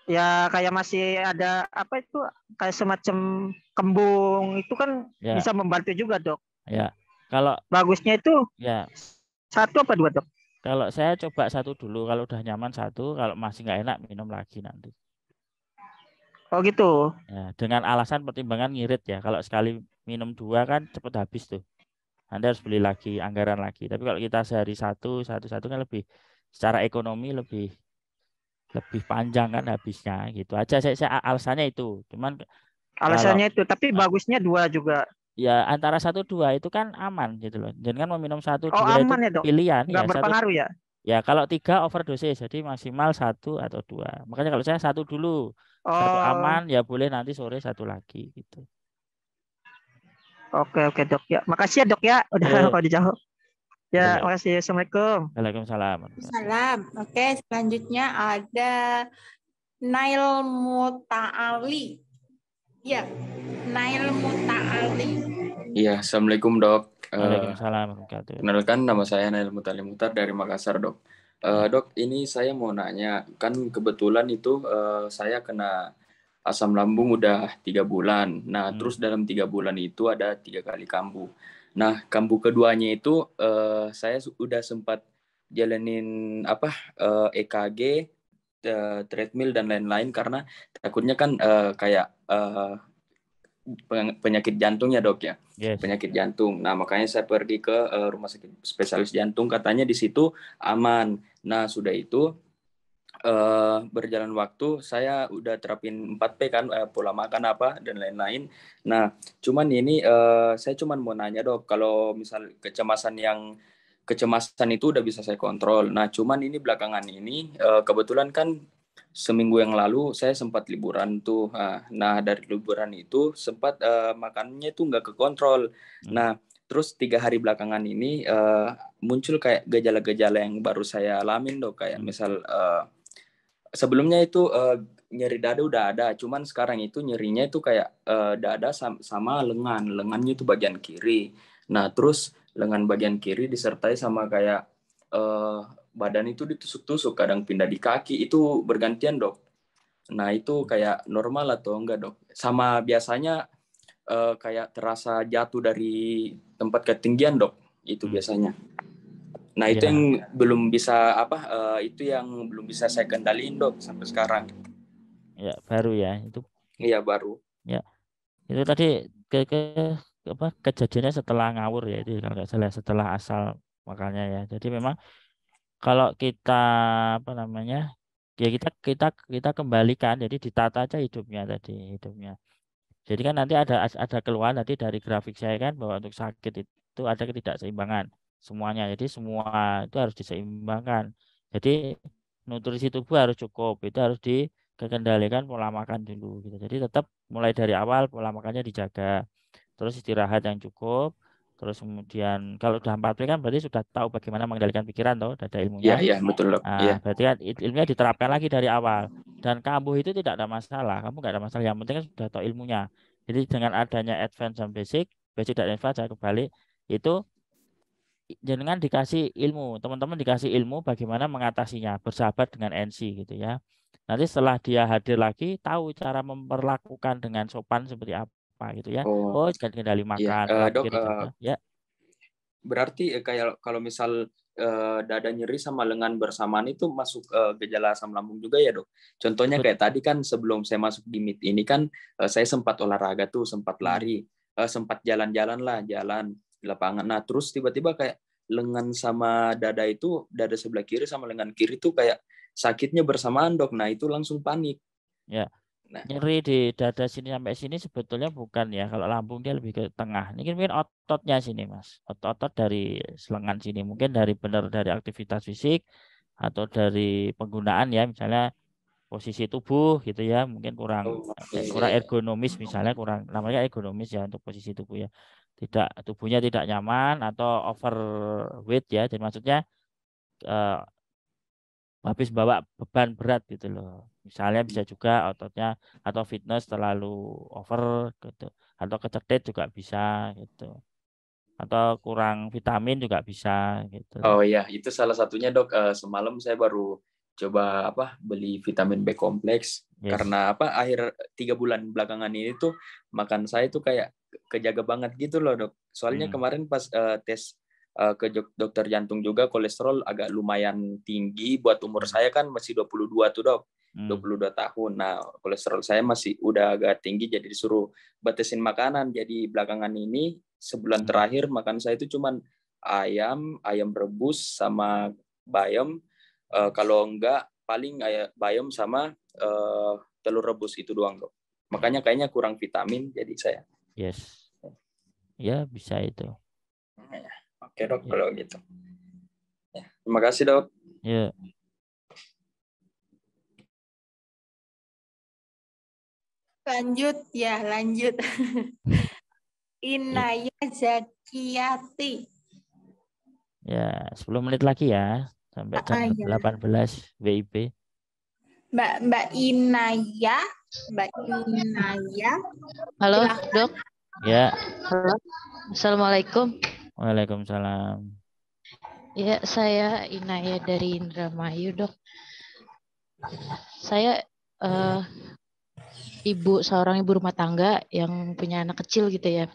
ya kayak masih ada apa itu kayak semacam kembung itu kan ya, bisa membantu juga dok. Ya. Kalau bagusnya itu ya 1 apa 2 dok? Kalau saya coba 1 dulu, kalau udah nyaman 1, kalau masih nggak enak minum lagi nanti. Oh gitu. Ya, dengan alasan pertimbangan ngirit ya. Kalau sekali minum 2 kan cepet habis tuh. Anda harus beli lagi, anggaran lagi. Tapi kalau kita sehari 1 kan lebih secara ekonomi lebih panjang kan habisnya gitu aja. Saya alasannya itu. Cuman alasannya itu, tapi bagusnya 2 juga. Ya antara 1-2 itu kan aman gitu loh. Jadi kan mau minum 1-2 aman itu ya, dok? pilihan. Nggak berpengaruh ya? Ya kalau 3 overdosis, jadi maksimal 1 atau 2. Makanya kalau saya 1 dulu, 1 aman, ya boleh nanti sore 1 lagi gitu. Oke dok ya. Makasih ya dok ya, udah kalau dijawab. Ya, makasih. Assalamualaikum. Waalaikumsalam. Salam. Oke, selanjutnya ada Nail Mutaali. Ya, Nail Mutaali. Iya, assalamualaikum dok. Waalaikumsalam. Kenalkan nama saya Nail Mutali Mutar dari Makassar dok. Dok, ini saya mau nanya, kan kebetulan itu saya kena asam lambung udah 3 bulan. Nah, terus dalam 3 bulan itu ada 3 kali kambuh. Nah, kambuh keduanya itu saya udah sempat jalanin EKG, treadmill dan lain-lain karena takutnya kan kayak penyakit jantung ya dok ya. Yes. Penyakit jantung. Nah makanya saya pergi ke rumah sakit spesialis jantung, katanya di situ aman. Nah sudah itu berjalan waktu saya udah terapin 4P kan, pola makan apa dan lain-lain. Nah cuman ini saya cuman mau nanya dok, kalau misal kecemasan itu udah bisa saya kontrol. Nah cuman ini belakangan ini kebetulan kan seminggu yang lalu saya sempat liburan tuh. Nah dari liburan itu sempat makannya tuh nggak kekontrol. Nah terus 3 hari belakangan ini muncul kayak gejala-gejala yang baru saya alamin dok, kayak misal sebelumnya itu nyeri dada udah ada, cuman sekarang itu nyerinya itu kayak dada sama lengannya itu bagian kiri. Nah terus lengan bagian kiri disertai sama kayak badan itu ditusuk-tusuk, kadang pindah di kaki, itu bergantian dok. Nah itu kayak normal atau enggak dok? Sama biasanya kayak terasa jatuh dari tempat ketinggian dok, itu biasanya. Nah, itu Ya. yang belum bisa itu yang belum bisa saya kendaliin, Dok, sampai sekarang. Ya, baru ya itu. Iya, baru. Ya, itu tadi kejadiannya setelah ngawur ya, itu kalau nggak salah setelah asal makanya ya. Jadi memang kalau kita apa namanya, ya kita kembalikan, jadi ditata aja hidupnya. Jadi kan nanti ada keluhan tadi dari grafik saya kan, bahwa untuk sakit itu ada ketidakseimbangan semuanya. Jadi semua itu harus diseimbangkan. Jadi nutrisi tubuh harus cukup, itu harus dikendalikan pola makan dulu gitu. Jadi tetap mulai dari awal pola makannya dijaga, terus istirahat yang cukup, terus kemudian kalau udah 4P kan berarti sudah tahu bagaimana mengendalikan pikiran, toh udah ada Iya, ilmunya. iya, betul, Dok. Iya. Berarti kan ilmunya diterapkan lagi dari awal. Dan kambuh itu tidak ada masalah, kamu nggak ada masalah. Yang penting kan sudah tahu ilmunya. Jadi dengan adanya advance dan basic dan advance saya kembali itu jangan dikasih ilmu, teman-teman dikasih ilmu bagaimana mengatasinya, bersahabat dengan NC gitu ya. Nanti setelah dia hadir lagi, tahu cara memperlakukan dengan sopan seperti apa gitu ya. Oh, Kendali iya. makan, pola Dok, pikir dijaga. Ya. berarti kayak kalau misal dada nyeri sama lengan bersamaan itu masuk gejala asam lambung juga ya, Dok? Contohnya kayak tadi kan sebelum saya masuk di meet ini kan saya sempat olahraga tuh, sempat lari, sempat jalan-jalan di lapangan. Nah, terus tiba-tiba kayak lengan sama dada itu, dada sebelah kiri sama lengan kiri tuh kayak sakitnya bersamaan, Dok. Nah, itu langsung panik. Ya. Nah, Nyeri di dada sini sampai sini sebetulnya bukan ya. Kalau lambung dia lebih ke tengah. Ini mungkin ototnya sini, Mas. Otot dari lengan sini. Mungkin dari aktivitas fisik atau dari penggunaan ya. Misalnya posisi tubuh gitu ya. Mungkin kurang ergonomis misalnya. Namanya ergonomis ya untuk posisi tubuh ya. Tubuhnya tidak nyaman atau overweight ya. Jadi maksudnya habis bawa beban berat gitu loh. Misalnya bisa juga ototnya atau fitness terlalu over gitu. Atau kecetit juga bisa gitu. Atau kurang vitamin juga bisa gitu. Oh ya, itu salah satunya, Dok. Semalam saya baru coba beli vitamin B kompleks. Yes. Karena akhir 3 bulan belakangan ini tuh makan saya tuh kayak kejaga banget gitu loh, Dok. Soalnya kemarin pas tes ke dokter jantung juga kolesterol agak lumayan tinggi buat umur saya kan masih 22 tuh, Dok. 22 tahun. Nah, kolesterol saya masih udah agak tinggi jadi disuruh batasin makanan. Jadi belakangan ini sebulan terakhir makan saya itu cuman ayam rebus sama bayam. Kalau enggak paling bayam sama telur rebus itu doang, Dok. Makanya kayaknya kurang vitamin jadi saya. Yes. Ya, bisa itu. Oke, Dok, kalau gitu. Ya, terima kasih, Dok. Ya. Lanjut. Inaya Zakiyati. Ya, 10 menit lagi ya. Sampai jam 18 WIB. Mbak Inaya. Halo, Dok. Ya. Halo. Assalamualaikum. Waalaikumsalam. Ya, saya Inaya dari Indramayu, Dok. Saya seorang ibu rumah tangga yang punya anak kecil gitu ya.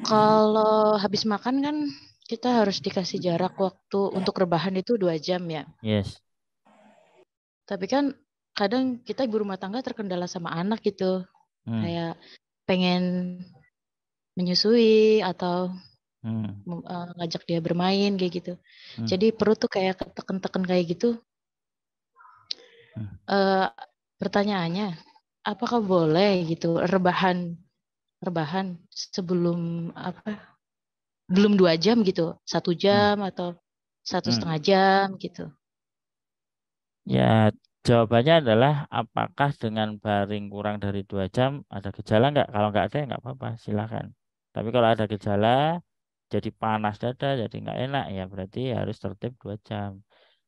Kalau habis makan kan kita harus dikasih jarak waktu untuk rebahan itu 2 jam ya. Yes. Tapi kan kadang kita ibu rumah tangga terkendala sama anak gitu. Kayak pengen menyusui atau ngajak dia bermain kayak gitu. Jadi perut tuh kayak keteken-teken kayak gitu. Pertanyaannya, apakah boleh gitu rebahan sebelum belum 2 jam gitu, 1 jam atau 1,5 jam gitu? Ya, jawabannya adalah apakah dengan baring kurang dari 2 jam ada gejala nggak? Kalau nggak ada ya nggak apa-apa, silakan. Tapi kalau ada gejala, jadi panas dada, jadi nggak enak ya berarti harus tertib 2 jam.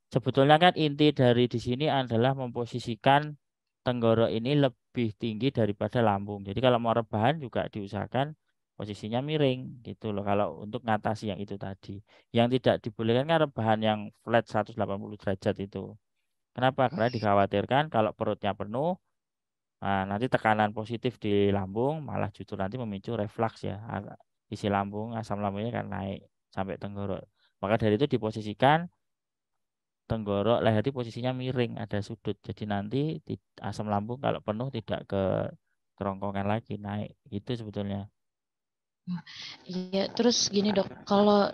Sebetulnya kan inti dari di sini adalah memposisikan tenggorok ini lebih tinggi daripada lambung. Jadi kalau mau rebahan juga diusahakan posisinya miring gitu loh. Kalau untuk ngatasi yang itu tadi. Yang tidak dibolehkan kan rebahan yang flat 180 derajat itu. Kenapa? Karena dikhawatirkan kalau perutnya penuh, nanti tekanan positif di lambung malah justru nanti memicu reflux ya. Isi lambung, asam lambungnya kan naik sampai tenggorok. Maka dari itu diposisikan tenggorok leher di posisinya miring, ada sudut. Jadi nanti asam lambung kalau penuh tidak ke kerongkongan lagi, naik. Itu sebetulnya. Iya, terus gini dok, kalau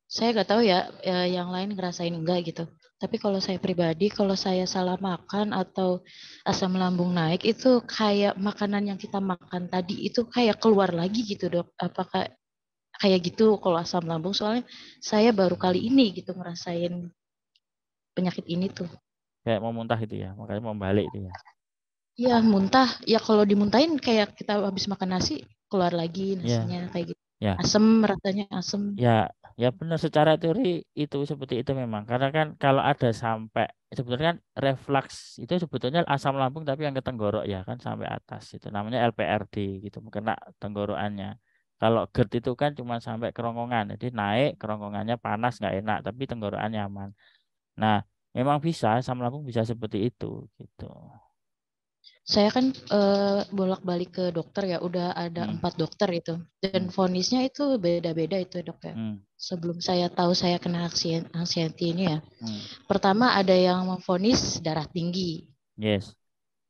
saya nggak tahu ya, yang lain ngerasain enggak gitu. Tapi kalau saya pribadi, kalau saya salah makan atau asam lambung naik, itu kayak makanan yang kita makan tadi itu kayak keluar lagi gitu dok. Apakah kayak gitu kalau asam lambung? Soalnya saya baru kali ini gitu ngerasain penyakit ini tuh. Kayak mau muntah itu ya, makanya mau balik itu ya. Iya, muntah. Ya kalau dimuntahin kayak kita habis makan nasi, keluar lagi nasinya kayak gitu. Ya. Asem, rasanya asem. Ya benar, secara teori itu seperti itu memang. Karena kan kalau ada sampai sebetulnya kan reflux itu sebetulnya asam lambung tapi yang ke tenggorok ya kan sampai atas. Itu namanya LPRD gitu, kena tenggorokannya. Kalau GERD itu kan cuma sampai kerongkongan. Jadi naik kerongkongannya panas nggak enak tapi tenggorokannya aman. Nah, memang bisa asam lambung bisa seperti itu gitu. Saya kan bolak-balik ke dokter ya, udah ada 4 dokter itu, dan vonisnya itu beda-beda itu dok ya. Sebelum saya tahu saya kena anxiety ini ya, pertama ada yang memvonis darah tinggi, Yes.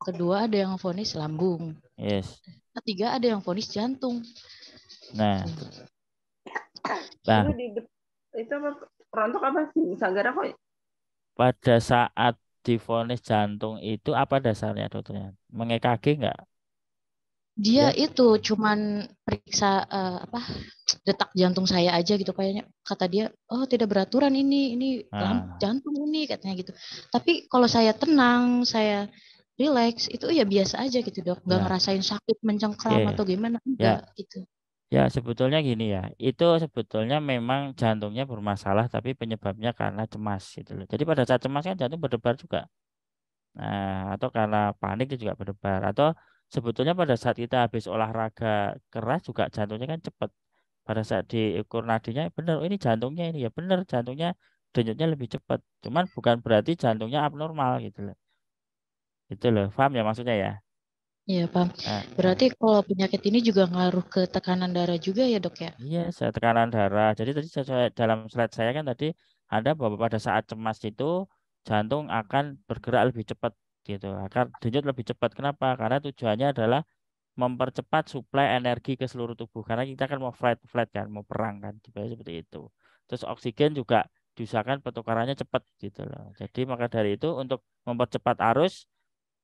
kedua ada yang memvonis lambung, Yes. ketiga ada yang vonis jantung. Nah, itu rontok apa sih? Sagara kok? Pada saat divonis jantung itu apa dasarnya dokternya? Meng-EKG enggak? Dia itu cuman periksa detak jantung saya aja gitu, kayaknya kata dia, oh tidak beraturan ini jantung ini katanya gitu. Tapi kalau saya tenang, saya relax itu ya biasa aja gitu dok, nggak ngerasain sakit mencengkram atau gimana enggak gitu. Ya sebetulnya gini ya, itu sebetulnya memang jantungnya bermasalah tapi penyebabnya karena cemas gitu loh. Jadi pada saat cemas kan jantung berdebar juga. Nah, atau karena panik itu juga berdebar. Atau sebetulnya pada saat kita habis olahraga keras juga jantungnya kan cepat. Pada saat diukur nadinya benar, oh, ini jantungnya ini ya benar jantungnya denyutnya lebih cepat. Cuman bukan berarti jantungnya abnormal gitu loh. Itu loh, paham ya maksudnya ya? Iya paham. Berarti kalau penyakit ini juga ngaruh ke tekanan darah juga ya dok ya? Iya, tekanan darah. Jadi tadi sesuai dalam slide saya kan tadi ada bahwa pada saat cemas itu jantung akan bergerak lebih cepat gitu, akan denyut lebih cepat. Kenapa? Karena tujuannya adalah mempercepat suplai energi ke seluruh tubuh. Karena kita kan mau flight kan, mau perang kan, seperti itu. Terus oksigen juga diusahakan pertukarannya cepat gitu loh. Jadi maka dari itu untuk mempercepat arus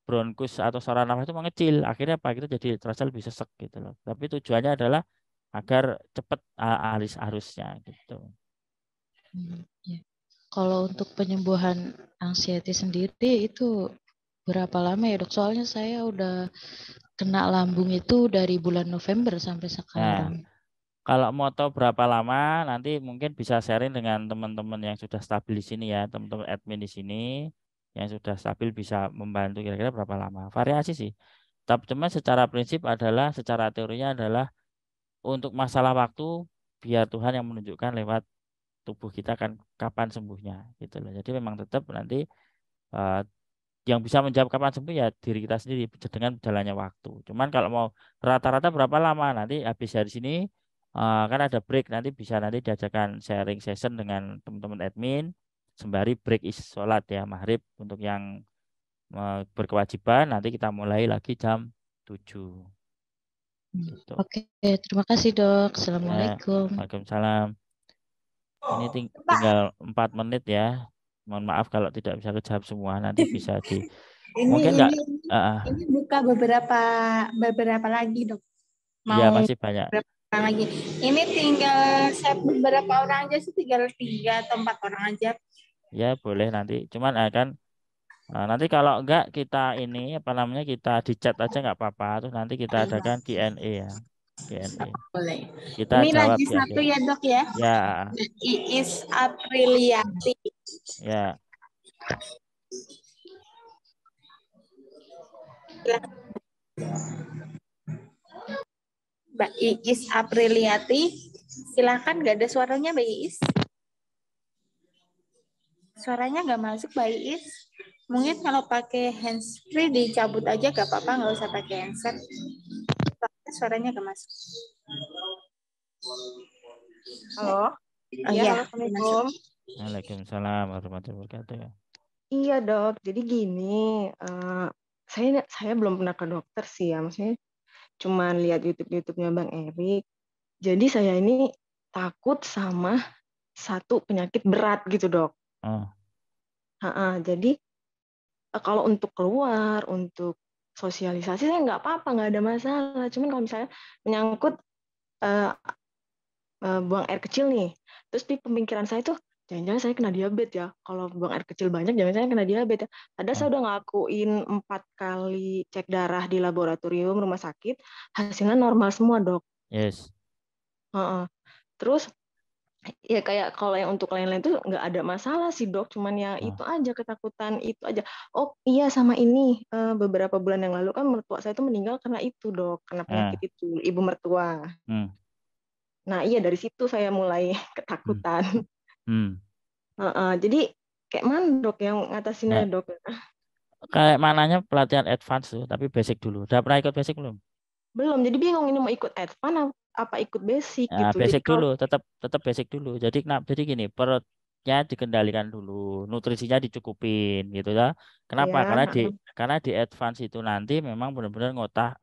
bronkus atau saluran nafas itu mengecil, akhirnya apa, kita jadi terasa lebih sesek gitu loh. Tapi tujuannya adalah agar cepat alis arusnya gitu. Ya. Kalau untuk penyembuhan anxiety sendiri itu berapa lama ya dok? Soalnya saya udah kena lambung itu dari bulan November sampai sekarang. Nah, kalau mau tahu berapa lama, nanti mungkin bisa sharing dengan teman-teman yang sudah stabil di sini ya, teman-teman admin di sini yang sudah stabil bisa membantu kira-kira berapa lama. Variasi sih. Tapi cuma secara prinsip adalah, secara teorinya adalah untuk masalah waktu biar Tuhan yang menunjukkan lewat tubuh kita kan kapan sembuhnya gitu loh. Jadi memang tetap nanti yang bisa menjawab kapan sembuh ya diri kita sendiri dengan berjalannya waktu. Cuman kalau mau rata-rata berapa lama, nanti habis dari sini kan ada break, nanti bisa nanti diajarkan sharing session dengan teman-teman admin sembari break sholat ya maghrib untuk yang berkewajiban, nanti kita mulai lagi jam 7. Gitu. Oke, terima kasih dok. Assalamualaikum. Waalaikumsalam. Ini tinggal 4 menit ya. Mohon maaf kalau tidak bisa kejawab semua, nanti bisa di mungkin enggak ini buka beberapa lagi dok. Iya masih banyak. Orang lagi. Ini tinggal beberapa orang aja sih, tinggal 3 atau 4 orang aja. Ya boleh nanti. Cuman kan nanti kalau enggak kita ini kita di chat aja nggak apa-apa. Terus nanti kita adakan Q&A ya. Q&A. Boleh. Kita ini jawab lagi satu ya dok ya. Ya. Iis Apriliati. Ya. Mbak Iis Apriliati, silakan. Nggak ada suaranya Mbak Iis. Suaranya nggak masuk Mbak Iis. Mungkin kalau pakai handsfree dicabut aja nggak apa-apa, nggak usah pakai handset. Suaranya nggak masuk. Halo. Iya. Assalamualaikum. Waalaikumsalam warahmatullahi wabarakatuh. Iya dok, jadi gini, saya belum pernah ke dokter sih ya, maksudnya cuman lihat YouTube-nya Bang Erik. Jadi saya ini takut sama satu penyakit berat gitu dok. Jadi kalau untuk keluar, untuk sosialisasi saya nggak apa-apa, nggak ada masalah. Cuman kalau misalnya menyangkut buang air kecil nih, terus di pemikiran saya tuh jangan-jangan saya kena diabetes ya. Kalau buang air kecil banyak, jangan-jangan saya kena diabetes ya. Padahal saya udah ngelakuin 4 kali cek darah di laboratorium rumah sakit, hasilnya normal semua dok. Yes. Terus ya kayak kalau yang untuk lain-lain tuh nggak ada masalah sih dok, cuman ya itu aja ketakutan itu aja. Oh iya sama ini beberapa bulan yang lalu kan mertua saya tuh meninggal karena itu dok, karena penyakit itu, ibu mertua. Nah iya dari situ saya mulai ketakutan. Jadi kayak mana dok yang ngatasinnya dok? Kayak mananya pelatihan advance tuh, tapi basic dulu. Udah pernah ikut basic belum? Belum, jadi bingung ini mau ikut advance apa ikut basic Nah, gitu. basic Jadi dulu, tetap basic dulu. Jadi gini, perutnya dikendalikan dulu, nutrisinya dicukupin gitu ya. Kenapa? Karena di advance itu nanti memang benar-benar ngotah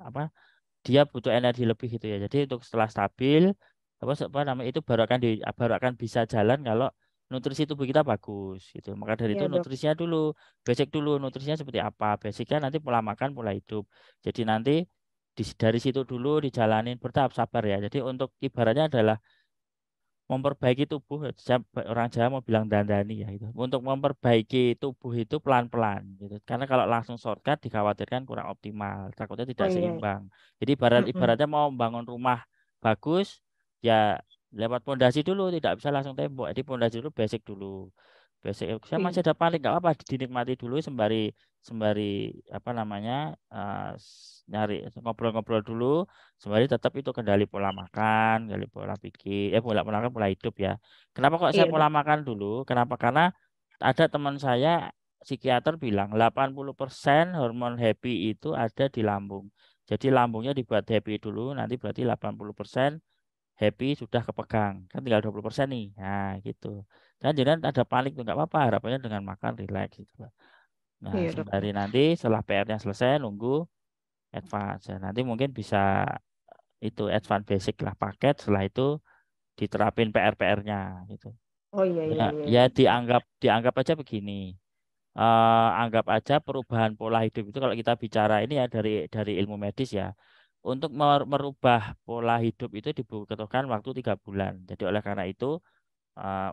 dia butuh energi lebih gitu ya. Jadi untuk setelah stabil apa namanya itu baru akan bisa jalan kalau nutrisi tubuh kita bagus gitu. Maka dari itu nutrisinya dulu, basic dulu, nutrisinya seperti apa. Basicnya nanti pola makan, pola hidup. Jadi nanti dari situ dulu dijalanin bertahap, sabar ya. Jadi untuk ibaratnya adalah memperbaiki tubuh, orang Jawa mau bilang dandani ya itu. Untuk memperbaiki tubuh itu pelan-pelan gitu. Karena kalau langsung shortcut dikhawatirkan kurang optimal, takutnya tidak seimbang. Jadi ibaratnya mau membangun rumah bagus ya lewat pondasi dulu, tidak bisa langsung tembok. Jadi pondasi dulu, basic dulu. Basic. Saya masih ada panik, nggak apa-apa, dinikmati dulu sembari nyari ngobrol-ngobrol dulu, sembari tetap itu kendali pola makan, kendali pola pikir, pola makan, pola hidup ya. Kenapa kok saya pola makan dulu? Kenapa? Karena ada teman saya psikiater bilang 80% hormon happy itu ada di lambung. Jadi lambungnya dibuat happy dulu, nanti berarti 80% happy sudah kepegang. Kan tinggal 20% nih. Nah, gitu. Dan jangan ada panik tuh, nggak apa-apa, harapannya dengan makan relax gitu. Nah, sembari nanti setelah PR-nya selesai nunggu advance. Nanti mungkin bisa itu advance basic lah paket, setelah itu diterapin PR-nya gitu. Oh iya. Ya dianggap aja begini. Anggap aja perubahan pola hidup itu kalau kita bicara ini ya dari ilmu medis ya. Untuk merubah pola hidup itu dibutuhkan waktu 3 bulan. Jadi oleh karena itu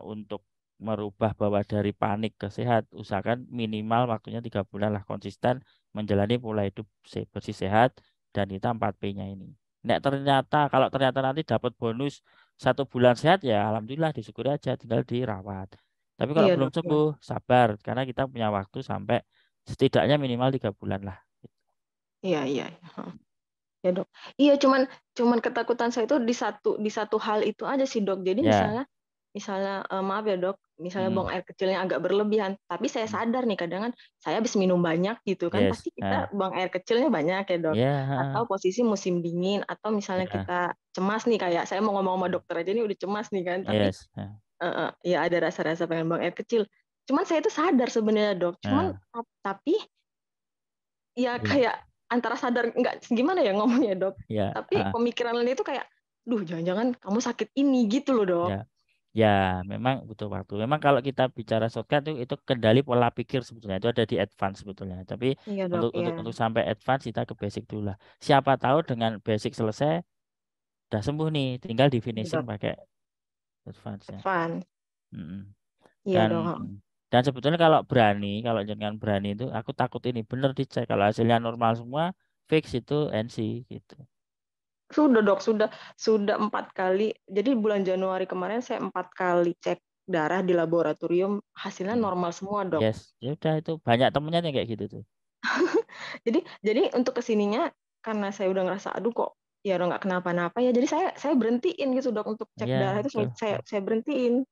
untuk merubah bahwa dari panik ke sehat, usahakan minimal waktunya 3 bulan lah konsisten menjalani pola hidup bersih sehat dan kita 4P-nya ini. Kalau ternyata nanti dapat bonus 1 bulan sehat ya alhamdulillah disyukuri aja, tinggal dirawat. Tapi kalau belum sembuh sabar karena kita punya waktu sampai setidaknya minimal 3 bulan lah. Iya. Ya dok. Iya cuman ketakutan saya itu di satu hal itu aja sih dok. Jadi misalnya maaf ya dok, misalnya buang air kecilnya agak berlebihan, tapi saya sadar nih kadang kan saya habis minum banyak gitu kan, pasti kita buang air kecilnya banyak ya dok. Atau posisi musim dingin, atau misalnya kita cemas nih, kayak saya mau ngomong sama dokter aja nih udah cemas nih kan, tapi ya ada rasa-rasa pengen buang air kecil. Cuman saya itu sadar sebenarnya dok, tapi ya kayak antara sadar nggak gimana ya ngomongnya dok, tapi pemikiran lain itu kayak, duh jangan-jangan kamu sakit ini gitu loh dok. Ya, memang butuh waktu. Memang kalau kita bicara shortcut itu kendali pola pikir sebetulnya itu ada di advance sebetulnya. Tapi untuk sampai advance kita ke basic dulu lah. Siapa tahu dengan basic selesai udah sembuh nih, tinggal di finishing pakai advance. Dan sebetulnya kalau jangan berani itu, aku takut ini bener dicek kalau hasilnya normal semua, fix itu NC gitu. Sudah dok, sudah 4 kali. Jadi bulan Januari kemarin saya 4 kali cek darah di laboratorium, hasilnya normal semua dok. Yes, ya udah itu banyak temennya yang kayak gitu tuh. jadi untuk kesininya karena saya udah ngerasa aduh kok ya udah nggak kenapa-napa ya, jadi saya berhentiin gitu dok untuk cek darah itu saya berhentiin.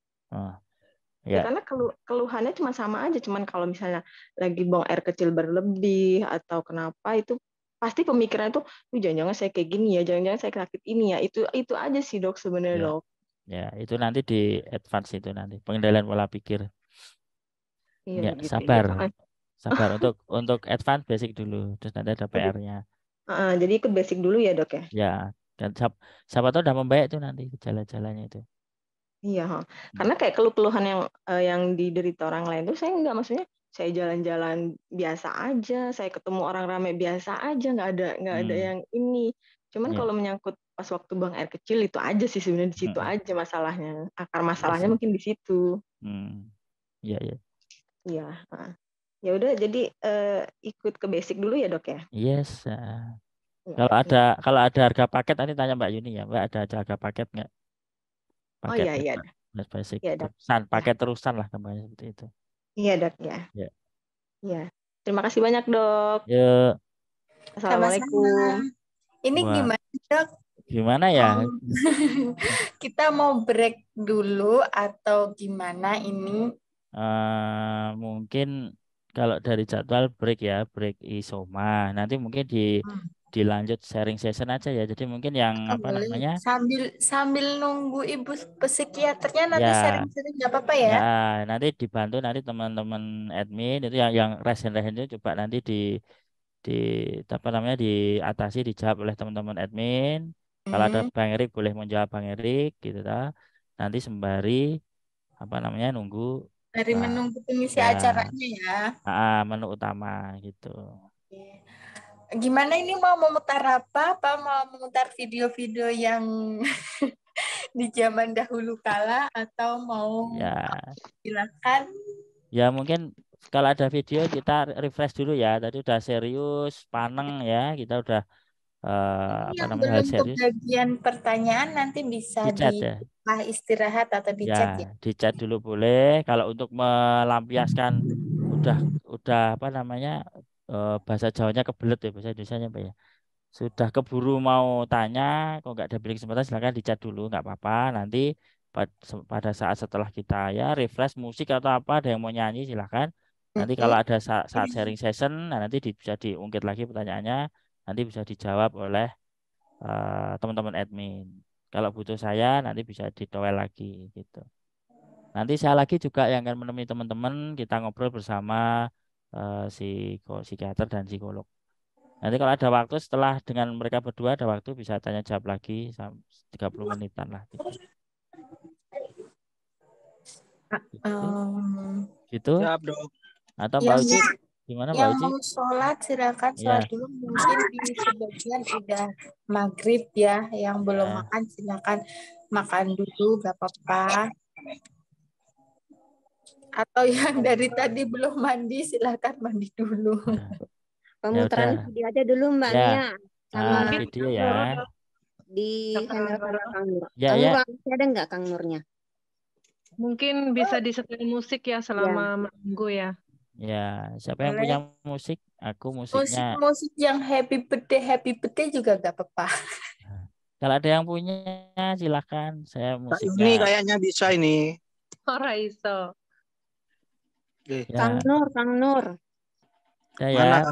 Karena keluhannya cuma sama aja, cuman kalau misalnya lagi buang air kecil berlebih atau kenapa itu pasti pemikiran itu, jangan-jangan saya kayak gini ya, jangan-jangan saya sakit ini ya, itu aja sih dok sebenarnya dok. Ya, itu nanti di advance itu nanti pengendalian pola pikir. Iya Ya, gitu. sabar. Sabar untuk advance basic dulu, terus nanti ada PR-nya. Jadi ikut basic dulu ya, Dok ya? Ya, kan siapa tahu udah membaik tuh nanti gejala-gejalanya itu. Iya, karena kayak keluhan yang diderita orang lain tuh saya nggak, maksudnya saya jalan-jalan biasa aja, saya ketemu orang ramai biasa aja, nggak ada yang ini. Cuman kalau menyangkut pas waktu buang air kecil itu aja sih sebenarnya, di situ aja masalahnya. Akar masalahnya mungkin di situ. Iya, iya. Iya. Ya udah, jadi ikut ke basic dulu ya, Dok ya. Yes. Kalau ada harga paket nanti tanya Mbak Yuni ya, Mbak, ada harga paket nggak? Oh iya, iya. Basic. Iya, Dok. Paket terusan lah namanya seperti itu. Iya, Dok ya. Ya. Iya. Terima kasih banyak, Dok. Yuk. Assalamualaikum. Ini gimana, Dok? Gimana ya? Kita mau break dulu atau gimana ini? Mungkin kalau dari jadwal break ya, break isoma. Nanti mungkin dilanjut sharing session aja ya. Jadi mungkin yang namanya sambil nunggu ibu psikiaternya nanti ya, sharing-sharing nggak apa-apa ya? Ya, nanti dibantu nanti teman-teman admin itu yang resen-resen itu coba nanti di diatasi, dijawab oleh teman-teman admin. Kalau ada Bang Erik boleh menjawab Bang Erik gitu nanti sembari nunggu menunggu pengisi acaranya ya. Menu utama gitu. Gimana ini mau memutar apa mau memutar video-video yang di zaman dahulu kala atau mau silakan. Ya mungkin kalau ada video kita refresh dulu ya. Tadi udah serius, paneng ya. Kita udah belum kebagian pertanyaan nanti bisa di chat ya. Istirahat atau di chat ya. Di chat dulu boleh. Kalau untuk melampiaskan udah bahasa Jawanya kebelet ya, bahasa Indonesianya apa ya. Sudah keburu mau tanya, kok nggak ada pilih kesempatan silakan di chat dulu, nggak apa-apa. Nanti pada saat setelah kita ya refresh musik atau apa, ada yang mau nyanyi silahkan. Nanti kalau ada saat sharing session, nanti bisa diungkit lagi pertanyaannya, nanti bisa dijawab oleh teman-teman admin. Kalau butuh saya nanti bisa ditowel lagi gitu. Nanti saya lagi juga yang akan menemui teman-teman, kita ngobrol bersama psikiater dan psikolog. Nanti kalau ada waktu setelah dengan mereka berdua ada waktu bisa tanya jawab lagi 30 menitan lah gitu. Gitu. Siap, Dok. Atau Mbak Uci gimana Mbak Uci? Yang mau sholat silakan sholat dulu, mungkin di sebagian udah maghrib ya, yang belum makan silakan makan dulu gak apa-apa. Atau yang dari tadi belum mandi silakan mandi dulu. Pemutaran video aja dulu Mbak Nia sama video ya di channel Kang Nur. Ya. Ada nggak Kang Nurnya? Mungkin bisa disetel musik ya selama minggu ya. Ya, siapa yang punya musik? Aku musiknya. Musik yang happy birthday juga gak apa-apa. Kalau ada yang punya silakan. Saya musiknya. Ini kayaknya bisa ini. Raiso. Kang Nur. Ya.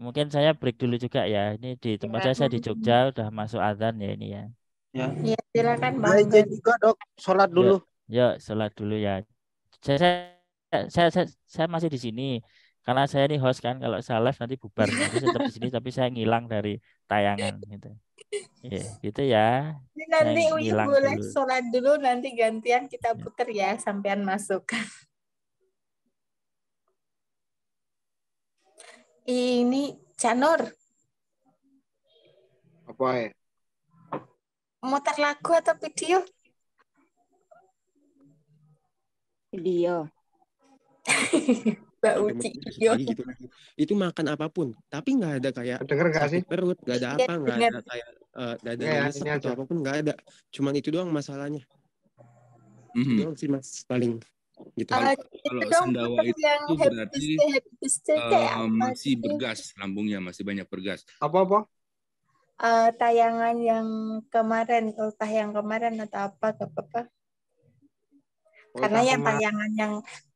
Mungkin saya break dulu juga ya. Ini di tempat saya di Jogja udah masuk azan ya ini ya. Ya silakan Bang. Juga Dok, sholat dulu. Yuk, sholat dulu ya. Saya masih di sini karena saya ini host kan. Kalau saya live nanti bubar. Nanti tetap di sini tapi saya ngilang dari tayangan gitu. Gitu ya. Nanti Uyu boleh sholat dulu, nanti gantian kita putar ya sampean masuk. Ini Canur. Apa ya? Mutar lagu atau video? Video. Mbak Uci video. Gitu. Itu makan apapun, tapi nggak ada kayak sakit perut, nggak ada apa, nggak ada kayak nggak ada nyesek atau apapun, nggak ada. Cuman itu doang masalahnya. Itu doang sih Mas paling. Gitu. Kalau sendawa itu berarti masih bergas, lambungnya masih banyak bergas. Apa? Tayangan yang kemarin, ultah yang kemarin atau apa? Karena yang tayangan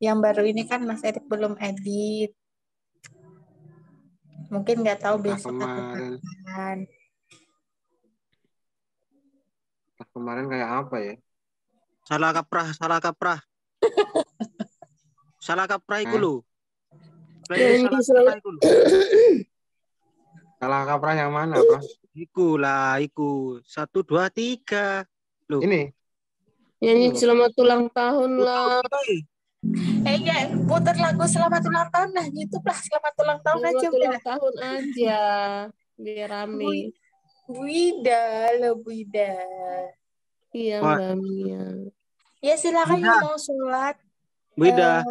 yang baru ini kan Mas Erik belum edit. Mungkin nggak tahu besok atau kapan. Kemarin kayak apa ya? Salah kaprah. Salah kaprah iku lho. Salah kaprah yang mana, Bro? Iku. 1, 2, 3. Loh. Ini. Nyanyi selamat ulang tahun lah. Ya, putar lagu selamat ulang tahun lah, YouTube lah, selamat ulang tahun Selamat aja ulang tahun aja, biar rame. Bu Ida. Iya, Mbak Mia. Ya silakan yang mau sholat. Bu Ida.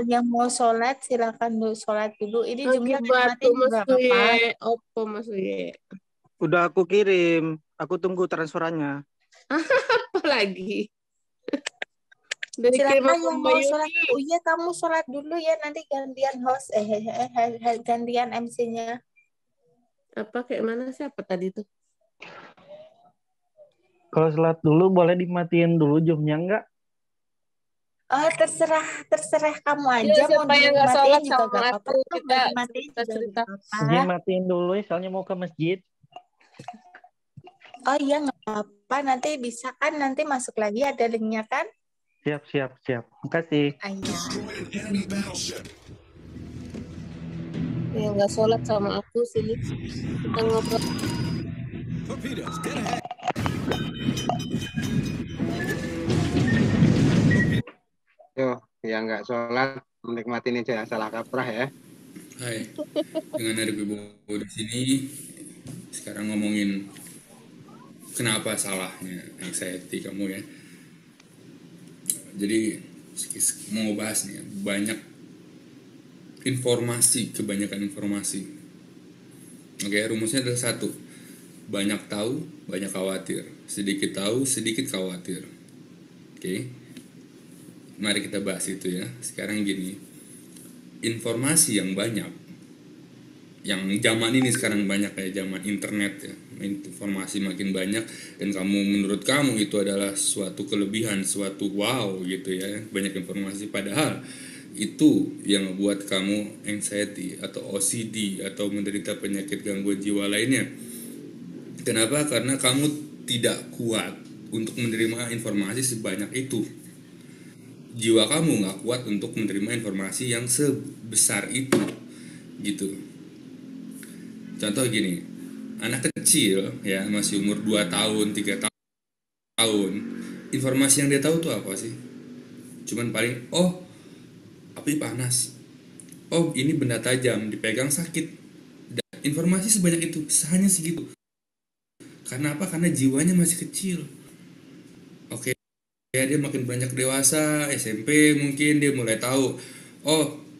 Yang mau sholat silakan dulu sholat dulu. Ini jumlah batu Mas Uye. Opo Mas Uye. Udah aku kirim. Aku tunggu transferannya. Apa lagi? Silakan yang mau sholat. Oh iya, kamu sholat dulu ya, nanti gantian host, gantian MC-nya. Apa kayak mana, siapa tadi tuh? Kalau sholat dulu boleh dimatiin dulu zoom-nya enggak? Oh, terserah kamu aja. Siapa yang nggak sholat sama aku, kita cerita. Dia matiin dulu, soalnya mau ke masjid. Oh iya, nggak apa-apa, nanti bisa kan, nanti masuk lagi ada linknya kan? Siap. Makasih. Yang nggak sholat sama aku sini, kita ngobrol. Yo, yang nggak sholat menikmati ini salah kaprah ya. Hai, dengan ada Ibu di sini. Sekarang ngomongin kenapa salahnya anxiety kamu ya. Jadi mau bahas nih, banyak kebanyakan informasi. Oke, rumusnya adalah 1. Banyak tahu, banyak khawatir. Sedikit tahu, sedikit khawatir. Oke. Mari kita bahas itu ya. Sekarang gini. Informasi yang banyak, yang zaman ini sekarang banyak kayak zaman internet ya. Informasi makin banyak dan menurut kamu itu adalah suatu kelebihan, suatu wow gitu ya, banyak informasi, padahal itu yang membuat kamu anxiety atau OCD atau menderita penyakit gangguan jiwa lainnya. Kenapa? Karena kamu tidak kuat untuk menerima informasi sebanyak itu. Jiwa kamu nggak kuat untuk menerima informasi yang sebesar itu gitu. Contoh gini, anak kecil ya masih umur 2 tahun, 3 tahun, informasi yang dia tahu tuh apa sih? Cuman paling, oh api panas, oh ini benda tajam, dipegang sakit. Dan informasi sebanyak itu, hanya segitu. Karena apa? Karena jiwanya masih kecil. Oke, ya dia makin banyak dewasa, SMP mungkin dia mulai tahu, oh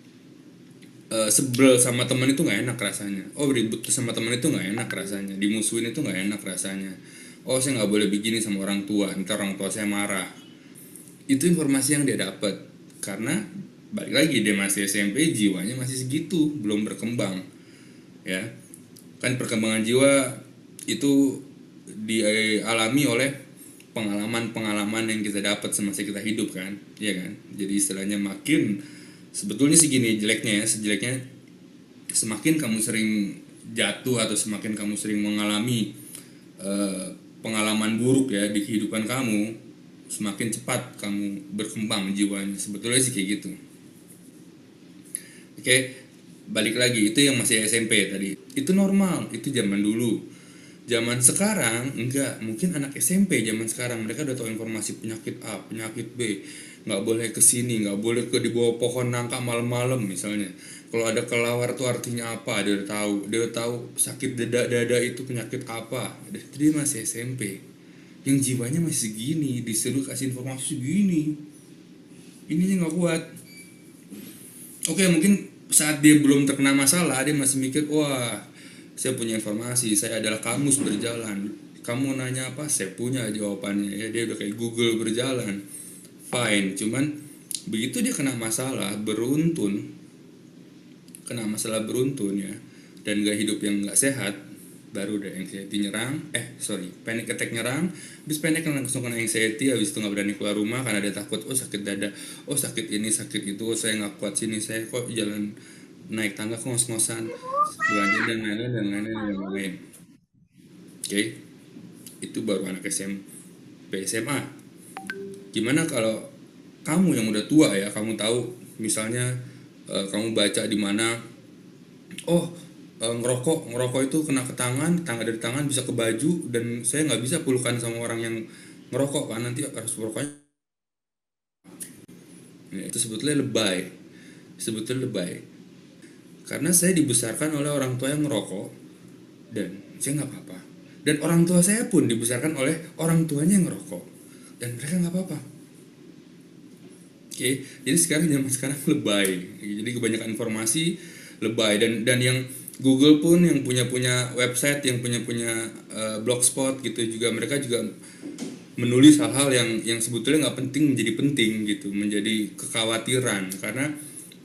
sebel sama teman itu nggak enak rasanya, oh ribut sama teman itu nggak enak rasanya, dimusuhin itu nggak enak rasanya, oh saya nggak boleh begini sama orang tua, ntar orang tua saya marah. Itu informasi yang dia dapat karena balik lagi dia masih SMP, jiwanya masih segitu, belum berkembang ya kan. Perkembangan jiwa itu dialami oleh pengalaman yang kita dapat semasa kita hidup kan, ya kan. Jadi istilahnya makin sebetulnya sih gini jeleknya semakin kamu sering jatuh atau semakin kamu sering mengalami pengalaman buruk ya di kehidupan kamu, semakin cepat kamu berkembang jiwanya. Sebetulnya sih kayak gitu. Oke, balik lagi itu yang masih SMP tadi. Itu normal, itu zaman dulu. Zaman sekarang enggak, mungkin anak SMP zaman sekarang mereka udah tahu informasi penyakit A, penyakit B, nggak boleh kesini, nggak boleh di bawah pohon nangka malam-malam misalnya. Kalau ada kelawar tuh artinya apa, dia udah tahu sakit dada itu penyakit apa. Dia masih SMP, yang jiwanya masih segini, disuruh kasih informasi segini, ininya nggak kuat. Oke, mungkin saat dia belum terkena masalah, dia masih mikir, wah saya punya informasi, saya adalah kamus berjalan. Kamu nanya apa, saya punya jawabannya ya. Dia udah kayak Google berjalan, fine. Cuman begitu dia kena masalah beruntun ya, dan gak hidup yang gak sehat, baru udah anxiety nyerang, panic attack nyerang. Habis panic langsung kena anxiety, habis itu gak berani keluar rumah karena dia takut, oh sakit dada, oh sakit ini, sakit itu, oh saya gak kuat sini, saya kok jalan naik tangga kok ngos-ngosan, belanja dan lain-lain. Oke, itu baru anak SMP, SMA. Gimana kalau kamu yang udah tua ya, kamu tahu misalnya kamu baca di mana, ngerokok itu kena ke tangan dari tangan bisa ke baju, dan saya nggak bisa pelukan sama orang yang ngerokok kan, nanti harus merokoknya. Nah, itu sebetulnya lebay. Karena saya dibesarkan oleh orang tua yang ngerokok, dan saya nggak apa-apa. Dan orang tua saya pun dibesarkan oleh orang tuanya yang ngerokok, dan mereka nggak apa-apa. Oke, jadi zaman sekarang lebay. Jadi kebanyakan informasi lebay, dan yang Google pun yang punya website, yang punya blogspot gitu juga, mereka juga menulis hal-hal yang sebetulnya nggak penting menjadi penting gitu, menjadi kekhawatiran, karena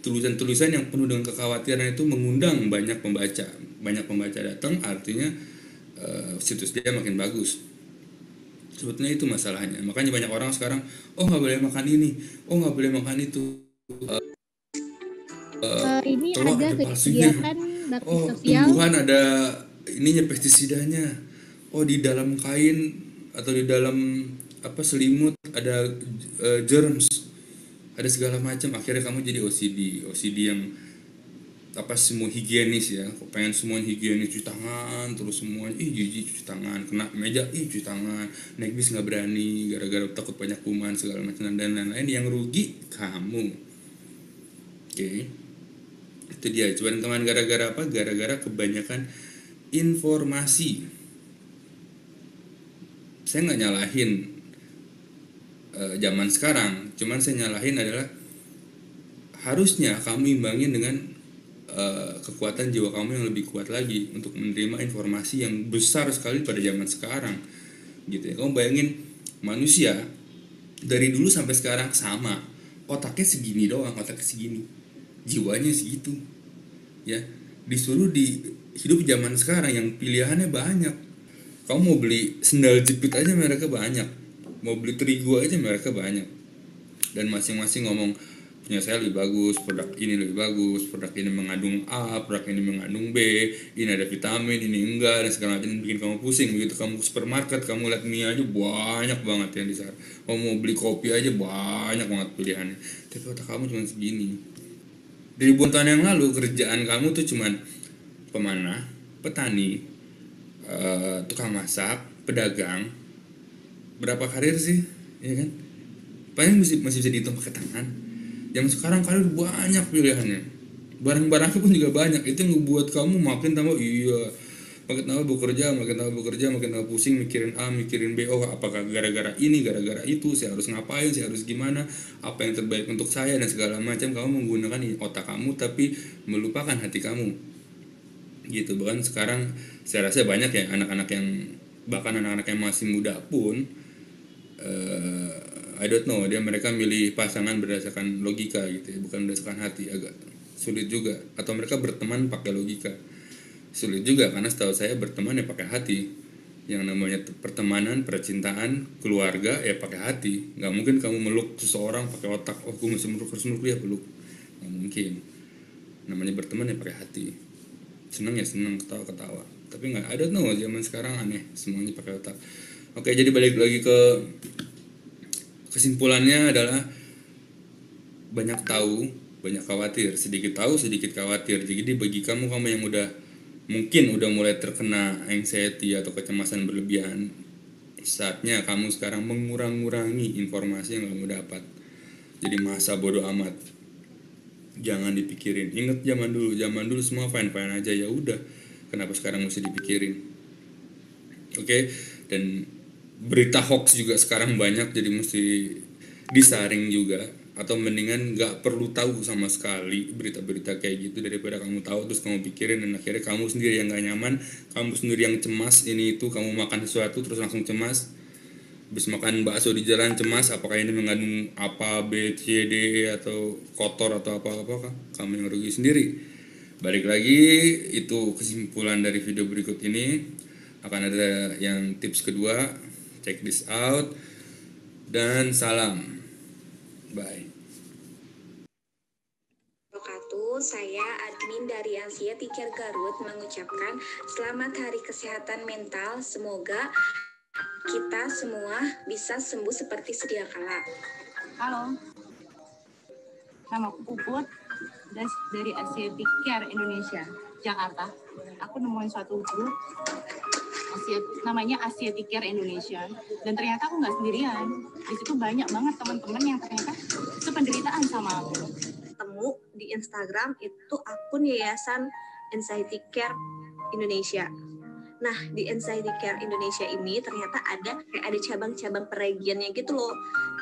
tulisan-tulisan yang penuh dengan kekhawatiran itu mengundang banyak pembaca datang, artinya situs dia makin bagus. Sebetulnya itu masalahnya. Makanya banyak orang sekarang, nggak boleh makan ini, nggak boleh makan itu. Ini Telur ada palsunya. kegiatan bakti sosial. Tumbuhan ada ininya, pestisidanya. Di dalam kain atau di dalam selimut ada germs, ada segala macam. Akhirnya kamu jadi OCD yang semua higienis ya, pengen semua higienis, cuci tangan terus semuanya, jijik cuci tangan, kena meja cuci tangan, naik bis nggak berani gara-gara takut banyak kuman segala macam dan lain-lain, yang rugi kamu. Oke. Itu dia, cuman teman gara-gara apa? Gara-gara kebanyakan informasi. Saya nggak nyalahin zaman sekarang, cuman saya nyalahin adalah harusnya kamu imbangin dengan kekuatan jiwa kamu yang lebih kuat lagi untuk menerima informasi yang besar sekali pada zaman sekarang gitu ya. Kamu bayangin manusia dari dulu sampai sekarang sama, otaknya segini doang, otaknya segini, jiwanya segitu ya. Disuruh hidup zaman sekarang yang pilihannya banyak. Kamu mau beli sendal jepit aja mereka banyak, mau beli terigu aja mereka banyak, dan masing-masing ngomong punya saya lebih bagus, produk ini lebih bagus, produk ini mengandung A, produk ini mengandung B, ini ada vitamin, ini enggak, dan segala macam, bikin kamu pusing. Begitu kamu ke supermarket, kamu lihat mie aja banyak banget yang di sana. Kamu mau beli kopi aja banyak banget pilihannya. Tapi otak kamu cuma segini. Dari ribuan tahun yang lalu kerjaan kamu tuh cuma pemanah, petani, tukang masak, pedagang. Berapa karir sih, ya kan? Paling masih bisa dihitung pakai tangan. Yang sekarang kalian banyak pilihannya, barang-barangnya pun juga banyak. Itu yang ngebuat kamu makin tambah makin tambah pusing, mikirin A, mikirin B. Apakah gara-gara ini, gara-gara itu, saya harus ngapain, saya harus gimana, apa yang terbaik untuk saya, dan segala macam. Kamu menggunakan otak kamu tapi melupakan hati kamu gitu. Bahkan sekarang saya rasa banyak ya anak-anak yang masih muda pun I don't know, mereka milih pasangan berdasarkan logika gitu ya, bukan berdasarkan hati. Agak sulit juga. Atau mereka berteman pakai logika, sulit juga, karena setahu saya berteman ya pakai hati. Yang namanya pertemanan, percintaan, keluarga ya pakai hati. Nggak mungkin kamu meluk seseorang pakai otak, gue masih meluk ya peluk, nggak mungkin. Namanya berteman ya pakai hati. Senang ya senang, ketawa. Tapi nggak, I don't know, zaman sekarang aneh, semuanya pakai otak. Oke, jadi balik lagi ke kesimpulannya adalah banyak tahu, banyak khawatir, sedikit tahu, sedikit khawatir. Jadi bagi kamu yang mungkin udah mulai terkena anxiety atau kecemasan berlebihan, saatnya kamu sekarang mengurangi informasi yang kamu dapat. Jadi masa bodoh amat, jangan dipikirin. Ingat zaman dulu semua fine aja, ya udah. Kenapa sekarang mesti dipikirin? Oke. Dan berita hoax juga sekarang banyak, jadi mesti disaring juga, atau mendingan nggak perlu tahu sama sekali berita-berita kayak gitu, daripada kamu tahu terus kamu pikirin dan akhirnya kamu sendiri yang nggak nyaman, kamu sendiri yang cemas. Ini itu kamu makan sesuatu terus langsung cemas, habis makan bakso di jalan cemas, apakah ini mengandung apa, B, C, D, atau kotor atau apa-apa, kamu yang rugi sendiri. Balik lagi, itu kesimpulan dari video berikut ini. Akan ada yang tips kedua, check this out, dan salam. Bye. Saya admin dari Anxiety Care Garut mengucapkan selamat Hari Kesehatan Mental. Semoga kita semua bisa sembuh seperti sedia kala. Halo, nama aku Puput dari Asiatic Care Indonesia, Jakarta. Aku nemuin suatu grup namanya Asiatic Care Indonesia, dan ternyata aku nggak sendirian. Di situ banyak banget teman-teman yang ternyata sependeritaan sama aku. Ketemu di Instagram itu akun Yayasan Anxiety Care Indonesia. Nah, di Anxiety Care Indonesia ini ternyata ada cabang-cabang peregiannya gitu loh.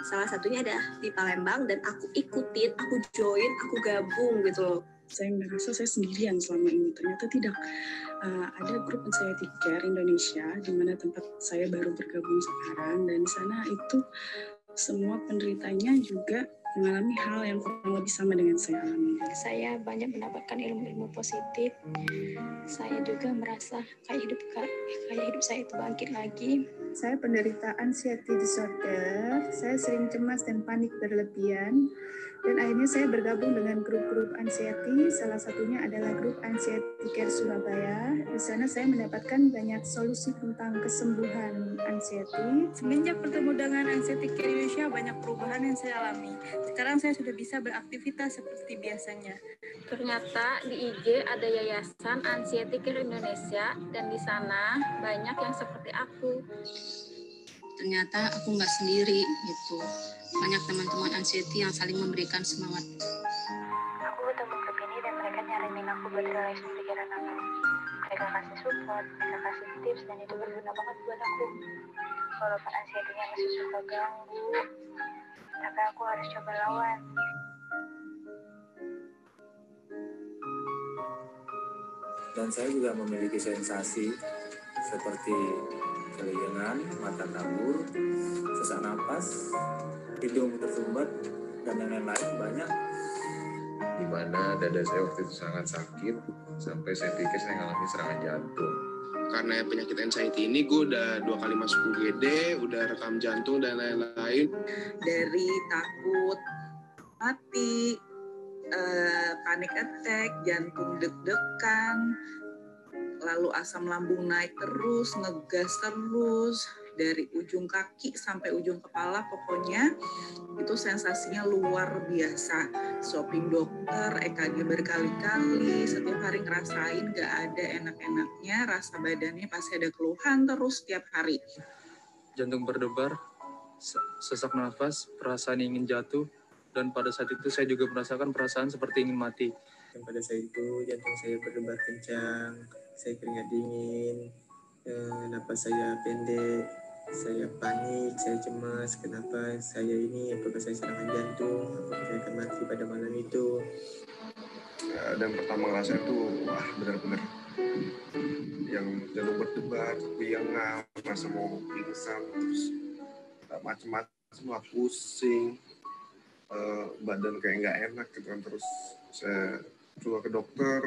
Salah satunya ada di Palembang, dan aku ikutin, aku join, aku gabung gitu loh. Saya merasa saya sendirian selama ini. Ternyata tidak. Ada grup Anxiety Care Indonesia di mana tempat saya baru bergabung sekarang, dan di sana itu semua penderitanya juga mengalami hal yang kurang lebih sama dengan saya alami. Saya banyak mendapatkan ilmu-ilmu positif. Saya juga merasa kayak hidup saya itu bangkit lagi. Saya penderita anxiety disorder. Saya sering cemas dan panik berlebihan. Dan akhirnya saya bergabung dengan grup-grup anxiety. Salah satunya adalah grup Anxiety Care Surabaya. Di sana saya mendapatkan banyak solusi tentang kesembuhan anxiety. Semenjak bertemu dengan Anxiety Care Indonesia, banyak perubahan yang saya alami. Sekarang saya sudah bisa beraktivitas seperti biasanya. Ternyata di IG ada Yayasan Anxiety Care Indonesia, dan di sana banyak yang seperti aku. Ternyata aku nggak sendiri gitu. Banyak teman-teman anxiety yang saling memberikan semangat. Aku ketemu grup ini dan mereka nyaranin aku buat realisasi pikiran aku. Mereka kasih support, mereka kasih tips, dan itu berguna banget buat aku. Walaupun anxiety-nya masih suka ganggu, tapi aku harus coba lawan. Dan saya juga memiliki sensasi seperti keliengan, mata kabur, sesak napas, hidung tersumbat, dan lain-lain banyak. Di mana dada saya waktu itu sangat sakit, sampai saya pikir saya mengalami serangan jantung. Karena penyakit anxiety ini gue udah 2 kali masuk UGD, udah rekam jantung dan lain-lain. Dari takut mati, panic attack, jantung deg-degan, lalu asam lambung naik terus, ngegas terus, dari ujung kaki sampai ujung kepala, pokoknya itu sensasinya luar biasa. Shopping dokter, EKG berkali-kali, setiap hari ngerasain gak ada enak-enaknya, rasa badannya pasti ada keluhan terus setiap hari. Jantung berdebar, sesak nafas, perasaan ingin jatuh, dan pada saat itu saya juga merasakan perasaan seperti ingin mati. Dan pada saat itu jantung saya berdebar kencang, saya keringat dingin, napas saya pendek, saya panik, saya cemas. Kenapa saya ini? Apakah saya serangan jantung? Apakah saya akan mati pada malam itu? Dan pertama ngerasa itu, wah benar-benar yang jantung berdebar, kuyang, merasa mau pingsan, terus macam-macam, pusing, badan kayak nggak enak gitu kan. Terus saya coba ke dokter,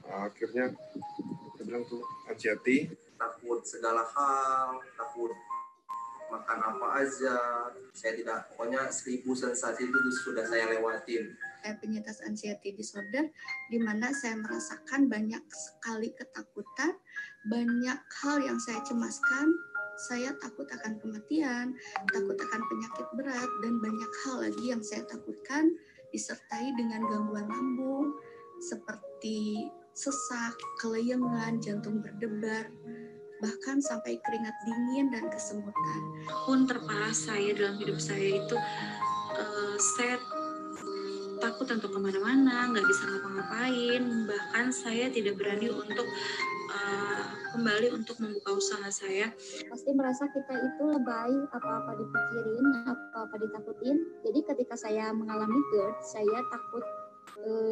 akhirnya dia bilang tuh anxiety. Takut segala hal, takut makan apa aja, saya tidak, pokoknya 1000 sensasi itu sudah saya lewatin. Saya penyintas anxiety disorder, di mana saya merasakan banyak sekali ketakutan, banyak hal yang saya cemaskan. Saya takut akan kematian, takut akan penyakit berat, dan banyak hal lagi yang saya takutkan, disertai dengan gangguan lambung, seperti sesak, keleyengan, jantung berdebar, bahkan sampai keringat dingin dan kesemutan. Pun terparah saya dalam hidup saya itu, saya takut untuk kemana-mana, nggak bisa ngapa-ngapain, bahkan saya tidak berani untuk kembali untuk membuka usaha saya. Pasti merasa kita itu lebay, apa-apa dipikirin, apa-apa ditakutin. Jadi ketika saya mengalami GERD, saya takut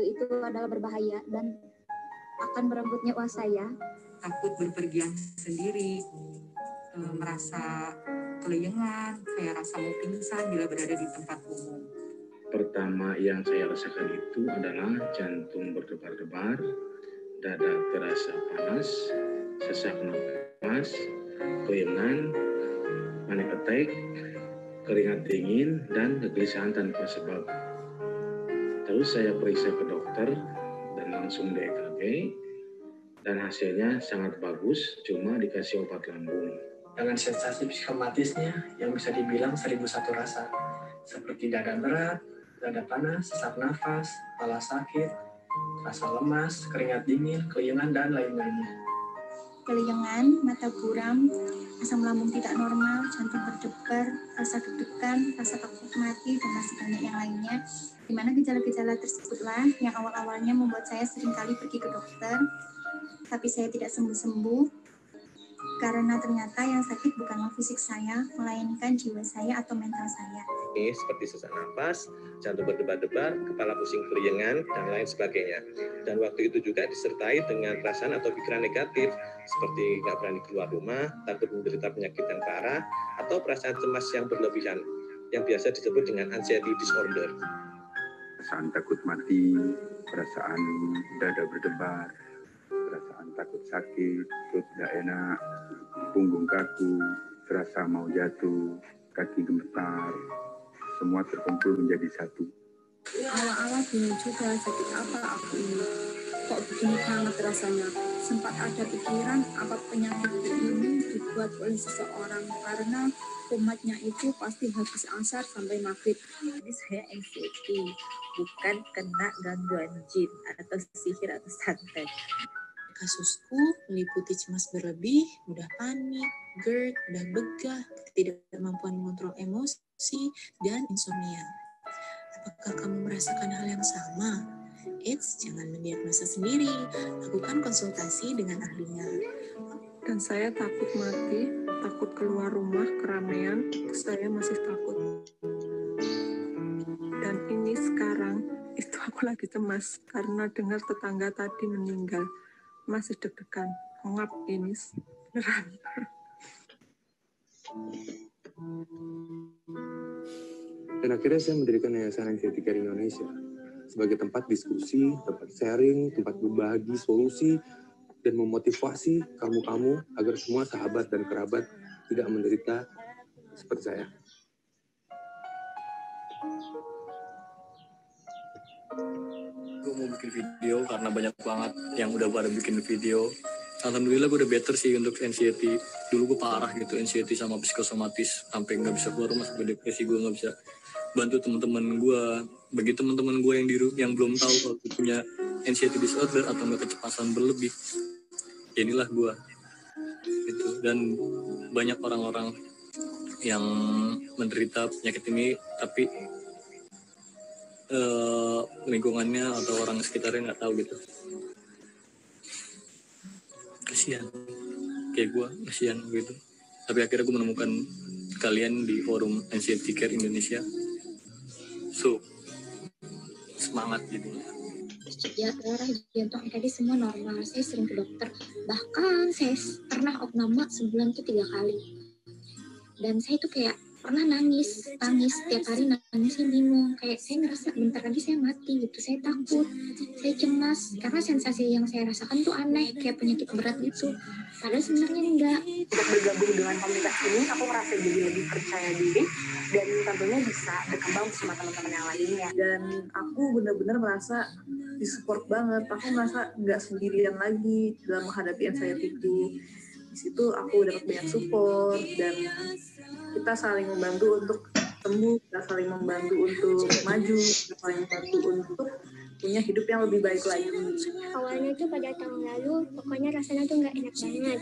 itu adalah berbahaya dan akan merenggut nyawa saya. Takut berpergian sendiri, merasa keleyengan, kayak rasa mau pingsan bila berada di tempat umum. Pertama yang saya rasakan itu adalah jantung berdebar-debar, dada terasa panas, sesak nafas, keleyengan, panic attack, keringat dingin, dan kegelisahan tanpa sebab. Terus saya periksa ke dokter dan langsung di EKG, dan hasilnya sangat bagus, cuma dikasih obat lambung. dengan sensasi psikomatisnya yang bisa dibilang 1001 rasa, seperti dada berat, dada panas, sesak nafas, kepala sakit, rasa lemas, keringat dingin, keliengan, dan lain-lainnya. Keliengan, mata buram, asam lambung tidak normal, jantung berdebar, rasa deg-degan, rasa takut mati, dan masih banyak yang lainnya. Di mana gejala-gejala tersebutlah yang awal-awalnya membuat saya seringkali pergi ke dokter, tapi saya tidak sembuh-sembuh, karena ternyata yang sakit bukanlah fisik saya, melainkan jiwa saya atau mental saya. Seperti sesak nafas, jantung berdebar-debar, kepala pusing keliengan, dan lain sebagainya. Dan waktu itu juga disertai dengan perasaan atau pikiran negatif, seperti nggak berani keluar rumah, takut menderita penyakit yang parah, atau perasaan cemas yang berlebihan, yang biasa disebut dengan anxiety disorder. Perasaan takut mati, perasaan dada berdebar, perasaan takut sakit, perut tidak enak, punggung kaku, terasa mau jatuh, kaki gemetar, semua terkumpul menjadi satu. Awal-awal bingung juga sakit apa aku ini. Kok begini banget rasanya. Sempat ada pikiran apa penyakit ini dibuat oleh seseorang karena umatnya itu pasti habis asar sampai maghrib. Jadi saya anxiety, bukan kena gangguan jin atau sihir atau santet. Kasusku meliputi cemas berlebih, mudah panik, GERD, mudah begah, ketidakmampuan mengontrol emosi, dan insomnia. Apakah kamu merasakan hal yang sama? Eits, jangan mendiagnosa sendiri, lakukan konsultasi dengan ahlinya. Dan saya takut mati, takut keluar rumah keramaian, saya masih takut. Dan ini sekarang, itu aku lagi cemas karena dengar tetangga tadi meninggal. Masih deg-degan, ngap ini beneran. Dan akhirnya saya mendirikan Yayasan Anxiety Care Indonesia sebagai tempat diskusi, tempat sharing, tempat berbagi solusi, dan memotivasi kamu-kamu agar semua sahabat dan kerabat tidak menderita seperti saya. Gue mau bikin video karena banyak banget yang udah pada bikin video. Alhamdulillah gue udah better sih untuk anxiety. Dulu gue parah gitu, anxiety sama psikosomatis, sampai nggak bisa keluar rumah, sampai depresi, gue nggak bisa bantu teman-teman gue. Bagi teman-teman gue yang belum tahu kalau punya anxiety disorder atau nggak kecemasan berlebih, ya inilah gue. Gitu. Dan banyak orang-orang yang menderita penyakit ini, tapi lingkungannya atau orang sekitarnya nggak tahu gitu. Kasihan, kayak gue kasihan gitu. Tapi akhirnya gue menemukan kalian di forum Anxiety Care Indonesia, so semangat gitu. Ya, darah, jantung, tadi semua normal. Saya sering ke dokter, bahkan saya pernah opname sebulan tuh 3 kali. Dan saya tuh kayak pernah nangis setiap hari, nangisnya bingung, kayak saya ngerasa bentar lagi saya mati gitu. Saya takut, saya cemas karena sensasi yang saya rasakan tuh aneh, kayak penyakit berat gitu, padahal sebenarnya enggak. Untuk bergabung dengan komunitas ini, aku merasa jadi lebih percaya diri dan tentunya bisa berkembang bersama teman-teman yang lainnya. Dan aku benar-benar merasa disupport banget. Aku merasa nggak sendirian lagi dalam menghadapi anxiety itu. Di situ aku dapat banyak support dan kita saling membantu untuk sembuh, kita saling membantu untuk maju, kita saling membantu untuk punya hidup yang lebih baik lagi. Awalnya tuh pada tahun lalu, pokoknya rasanya tuh nggak enak banget.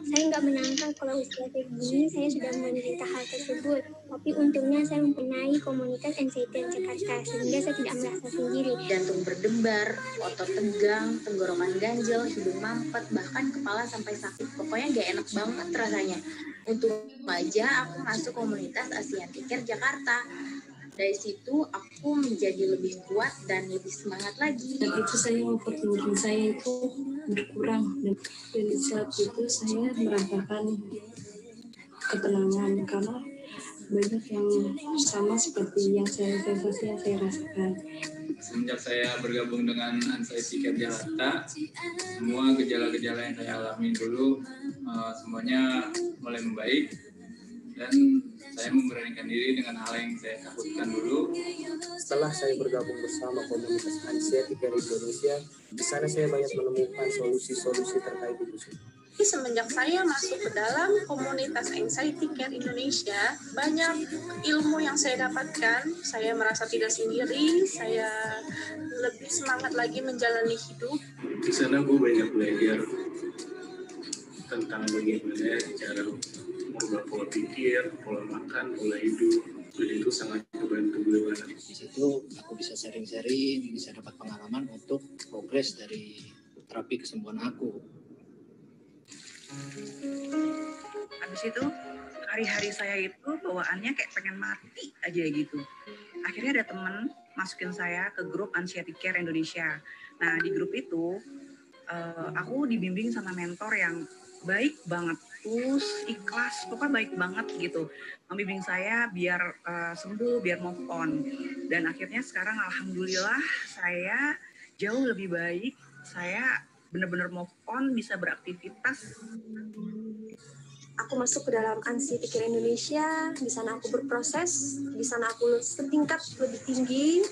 Saya nggak menyangka kalau usia kayak gini saya sudah menderita hal tersebut. Tapi untungnya saya mempunyai komunitas Anxiety Jakarta, sehingga saya tidak merasa sendiri. Jantung berdebar, otot tegang, tenggorokan ganjel, hidung mampet, bahkan kepala sampai sakit. Pokoknya nggak enak banget rasanya. Untuk aja aku masuk komunitas Anxiety Care Jakarta. Dari situ aku menjadi lebih kuat dan lebih semangat lagi. Dan itu saya overthinking saya itu berkurang, dan di saat itu saya merasakan ketenangan karena banyak yang sama seperti yang sensasi yang saya rasakan. Semenjak saya bergabung dengan Anxiety Care Jakarta, semua gejala-gejala yang saya alami dulu semuanya mulai membaik, dan saya memberanikan diri dengan hal yang saya takutkan dulu. Setelah saya bergabung bersama komunitas Anxiety Care Indonesia, di sana saya banyak menemukan solusi-solusi terkait itu. Semenjak saya masuk ke dalam komunitas Anxiety Care Indonesia, banyak ilmu yang saya dapatkan. Saya merasa tidak sendiri, saya lebih semangat lagi menjalani hidup. Di sana gue banyak belajar tentang bagaimana cara merubah pola pikir, pola makan, pola hidup. Dan itu sangat membantu gue banget. Di situ aku bisa sharing-sharing, bisa dapat pengalaman untuk progres dari terapi kesembuhan aku. Habis itu hari-hari saya itu bawaannya kayak pengen mati aja gitu. Akhirnya ada temen masukin saya ke grup Anxiety Care Indonesia. Nah di grup itu aku dibimbing sama mentor yang baik banget, terus ikhlas, pokoknya baik banget gitu. Membimbing saya biar sembuh, biar move on. Dan akhirnya sekarang alhamdulillah saya jauh lebih baik. Saya benar-benar move on, bisa beraktivitas. Aku masuk ke dalam Anxiety Care Indonesia, di sana aku berproses, di sana aku setingkat lebih tinggi.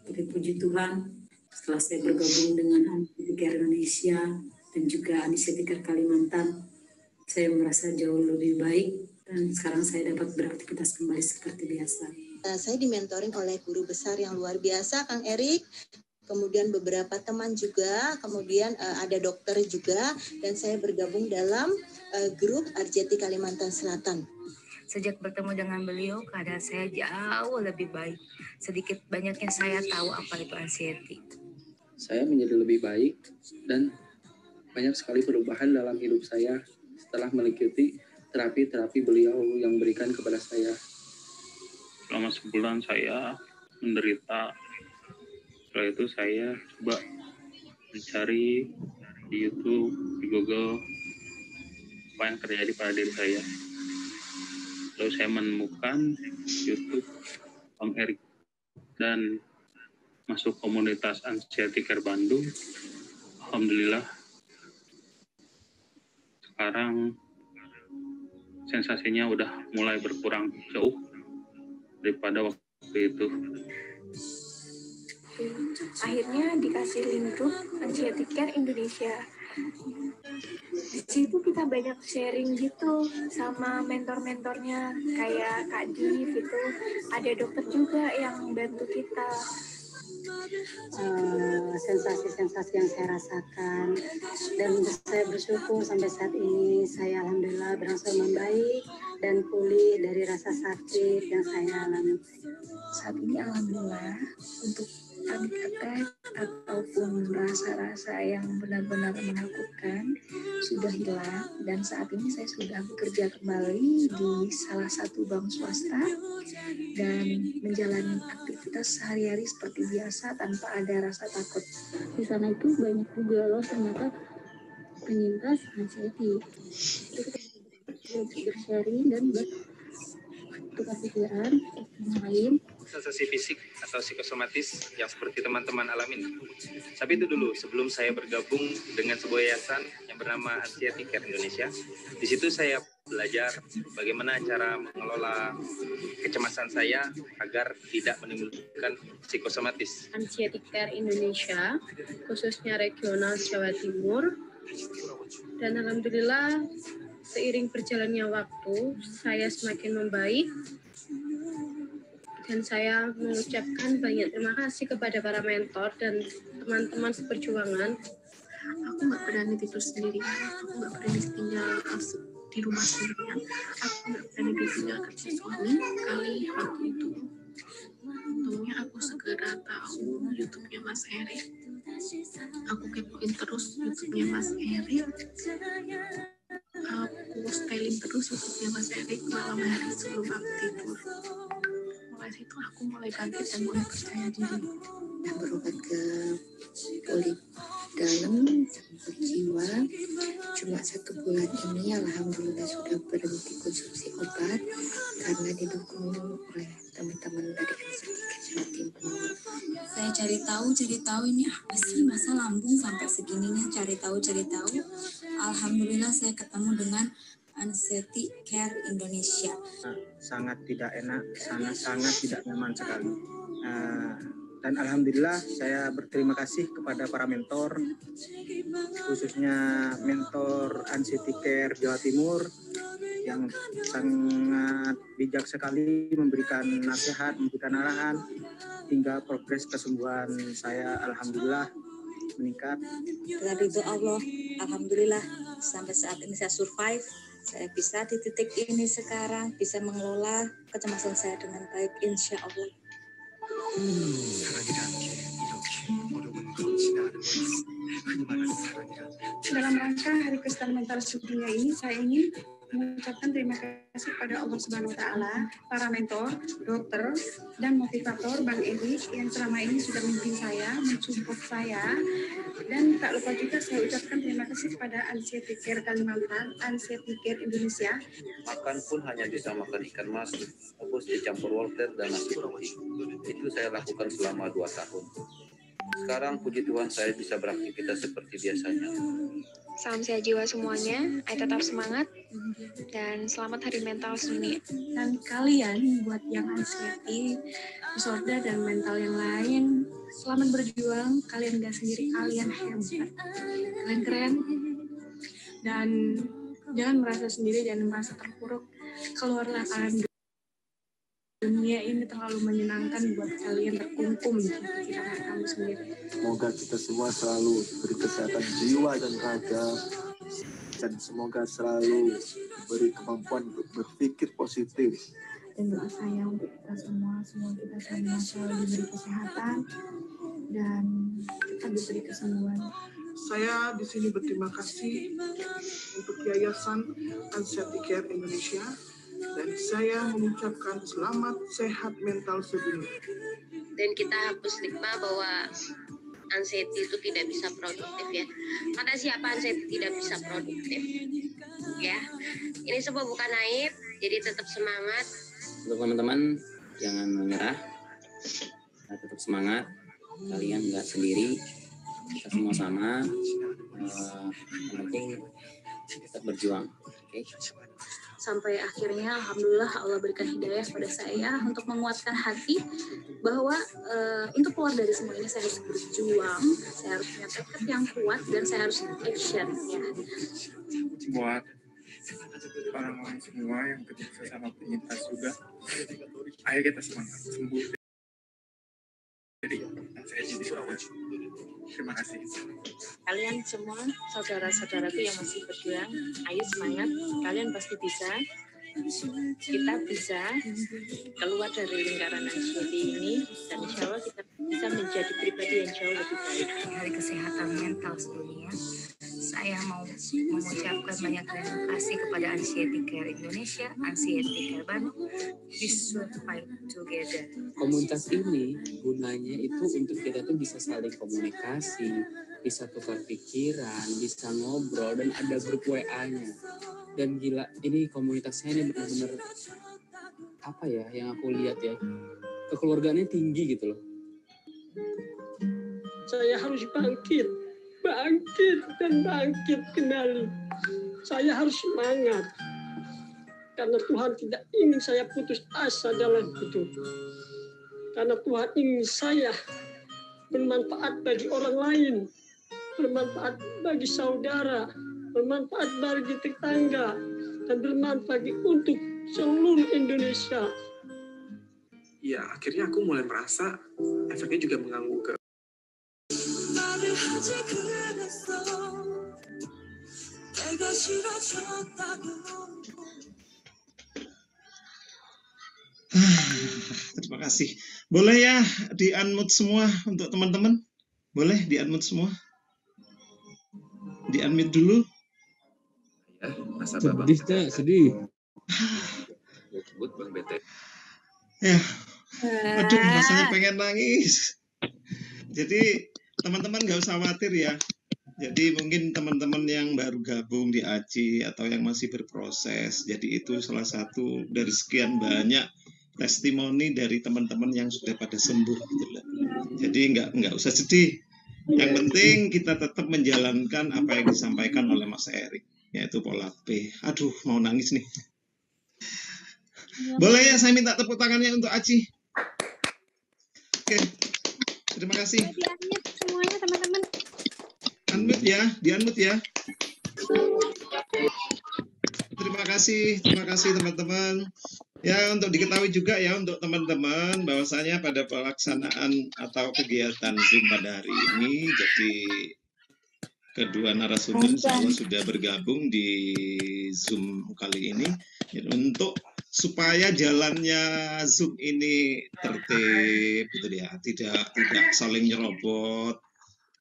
Tapi puji Tuhan, setelah saya bergabung dengan Anxiety Care Indonesia dan juga Anxiety Care Kalimantan, saya merasa jauh lebih baik dan sekarang saya dapat beraktivitas kembali seperti biasa. Saya dimentoring oleh guru besar yang luar biasa, Kang Erik. Kemudian beberapa teman juga, kemudian ada dokter juga, dan saya bergabung dalam grup Anxiety Kalimantan Selatan. Sejak bertemu dengan beliau, keadaan saya jauh lebih baik. Sedikit banyaknya saya tahu apa itu anxiety. Saya menjadi lebih baik dan banyak sekali perubahan dalam hidup saya setelah mengikuti terapi-terapi beliau yang berikan kepada saya. Selama sebulan saya menderita. Setelah itu saya coba mencari di YouTube, di Google, apa yang terjadi pada diri saya. Lalu saya menemukan YouTube Om Erik dan masuk komunitas Anxiety Care Bandung. Alhamdulillah, sekarang sensasinya udah mulai berkurang jauh daripada waktu itu. Akhirnya dikasih link grup Anxiety Care Indonesia. Di situ kita banyak sharing gitu sama mentor-mentornya, kayak Kak Div itu, ada dokter juga yang bantu kita. Sensasi-sensasi yang saya rasakan dan saya bersyukur sampai saat ini saya alhamdulillah berhasil membaik dan pulih dari rasa sakit yang saya alami. Saat ini alhamdulillah untuk panic attack ataupun rasa-rasa yang benar-benar menakutkan sudah hilang, dan saat ini saya sudah bekerja kembali di salah satu bank swasta dan menjalani aktivitas sehari-hari seperti biasa tanpa ada rasa takut. Di sana itu banyak juga loh ternyata penyintas anxiety. Bersharing dan bertukar pikiran yang lain. Sensasi fisik atau psikosomatis yang seperti teman-teman alamin. Tapi itu dulu, sebelum saya bergabung dengan sebuah yayasan yang bernama Anxiety Care Indonesia. Di situ saya belajar bagaimana cara mengelola kecemasan saya agar tidak menimbulkan psikosomatis. Anxiety Care Indonesia, khususnya regional Jawa Timur. Dan alhamdulillah, seiring berjalannya waktu, saya semakin membaik. Dan saya mengucapkan banyak terima kasih kepada para mentor dan teman-teman seperjuangan. Aku nggak berani tidur sendirian, aku nggak berani tinggal di rumah sendirian, aku nggak berani ditinggal kerja suami kali waktu itu. Untungnya aku segera tahu YouTube-nya Mas Erik. Aku kepoin terus YouTube-nya Mas Erik. Aku styling terus YouTube-nya Mas Erik malam hari sebelum aku tidur. Mulai situ aku mulai bangkit dan mulai percaya diri. Berobat ke poli dalam sampai jiwa. Cuma 1 bulan ini alhamdulillah sudah berhenti konsumsi obat karena didukung oleh teman-teman dari Anxiety Care Jawa Timur. Saya cari tahu ini apa sih masa lambung sampai segininya, cari tahu. Alhamdulillah saya ketemu dengan Anxiety Care Indonesia. Sangat tidak enak, sangat tidak nyaman sekali. Dan alhamdulillah saya berterima kasih kepada para mentor, khususnya mentor Anxiety Care Jawa Timur yang sangat bijak sekali memberikan nasihat, memberikan arahan hingga progres kesembuhan saya alhamdulillah meningkat. Dengan ridho Allah, alhamdulillah sampai saat ini saya survive. Saya bisa di titik ini sekarang, bisa mengelola kecemasan saya dengan baik, insya Allah. Dalam rangka Hari Kesehatan Mental Sedunia ini, saya ingin mengucapkan terima kasih kepada Allah Subhanahu wa Ta'ala, para mentor, dokter, dan motivator Bang Erik yang selama ini sudah memimpin saya, mensupport saya, dan tak lupa juga saya ucapkan terima kasih kepada Anxiety Care Kalimantan, Anxiety Care Indonesia. Makan pun hanya bisa makan ikan mas, rebus dicampur wortel dan nasi putih. Itu saya lakukan selama 2 tahun. Sekarang puji Tuhan saya bisa beraktivitas seperti biasanya. Salam sehat jiwa semuanya, ayo tetap semangat, dan selamat Hari Mental Sedunia. Dan kalian, buat yang anxiety, disorder, dan mental yang lain, selamat berjuang, kalian gak sendiri, kalian hebat, kalian keren, dan jangan merasa sendiri, jangan merasa terpuruk, keluarlah kalian. Dunia ini terlalu menyenangkan buat kalian terkungkum di pikiran kamu sendiri. Semoga kita semua selalu beri kesehatan jiwa dan raga, dan semoga selalu beri kemampuan untuk berpikir positif. Dan doa saya untuk kita semua kita semua selalu diberi kesehatan dan kita diberi kesembuhan. Saya di sini berterima kasih untuk Yayasan Anxiety Care Indonesia. Dan saya mengucapkan selamat sehat mental sedunia. Dan kita hapus stigma bahwa anxiety itu tidak bisa produktif ya. Kata siapa anxiety tidak bisa produktif? Ya, ini sebuah bukan aib, jadi tetap semangat. Untuk teman-teman jangan menyerah, tetap semangat. Kalian nggak sendiri, kita semua sama. Yang penting tetap berjuang. Oke. Sampai akhirnya alhamdulillah Allah berikan hidayah pada saya untuk menguatkan hati bahwa untuk keluar dari semua ini saya harus berjuang, saya harus punya tekad yang kuat dan saya harus action ya. Buat orang-orang semua yang berusaha sama penyintas juga, ayo kita semangat sembuh. Jadi saya jadi Surabaya. Terima kasih. Kalian semua saudara-saudaraku yang masih berjuang, ayo semangat, kalian pasti bisa. Kita bisa keluar dari lingkaran anxiety ini dan insya Allah kita bisa menjadi pribadi yang jauh lebih baik. Hari Kesehatan Mental Sedunia, saya mau mengucapkan banyak terima kasih kepada Anxiety Care Indonesia, Anxiety Care Bandung. We survive together. Komunitas ini gunanya itu untuk kita tuh bisa saling komunikasi, bisa tukar pikiran, bisa ngobrol, dan ada grup WA-nya. Dan gila, ini komunitasnya ini benar-benar apa ya yang aku lihat ya, kekeluargaannya tinggi gitu loh. Saya harus bangkit dan bangkit kembali. Saya harus semangat karena Tuhan tidak ingin saya putus asa dalam hidup. Karena Tuhan ingin saya bermanfaat bagi orang lain, bermanfaat bagi saudara, bermanfaat bagi tetangga, dan bermanfaat untuk seluruh Indonesia. Ya, akhirnya aku mulai merasa efeknya juga mengganggu ke Terima kasih. Boleh ya di-unmute semua untuk teman-teman? Boleh di-unmute semua? Di-unmute dulu. Ya, masa sedih. Sebut Bang Bete. Ya. Aduh, rasanya pengen nangis. Jadi teman-teman nggak usah khawatir ya. Jadi mungkin teman-teman yang baru gabung di ACI atau yang masih berproses, jadi itu salah satu dari sekian banyak testimoni dari teman-teman yang sudah pada sembuh gitu loh. Jadi nggak usah sedih. Yang penting kita tetap menjalankan apa yang disampaikan oleh Mas Erik, yaitu pola P. Aduh, mau nangis nih. Boleh ya saya minta tepuk tangannya untuk ACI. Oke. Terima kasih. Di-unmute semuanya teman-teman. Unmute ya, di-unmute ya. Terima kasih teman-teman. Ya, untuk diketahui juga ya untuk teman-teman bahwasanya pada pelaksanaan atau kegiatan Zoom pada hari ini, jadi kedua narasumber insya Allah sudah bergabung di Zoom kali ini untuk supaya jalannya Zoom ini tertib gitu ya, tidak saling nyerobot.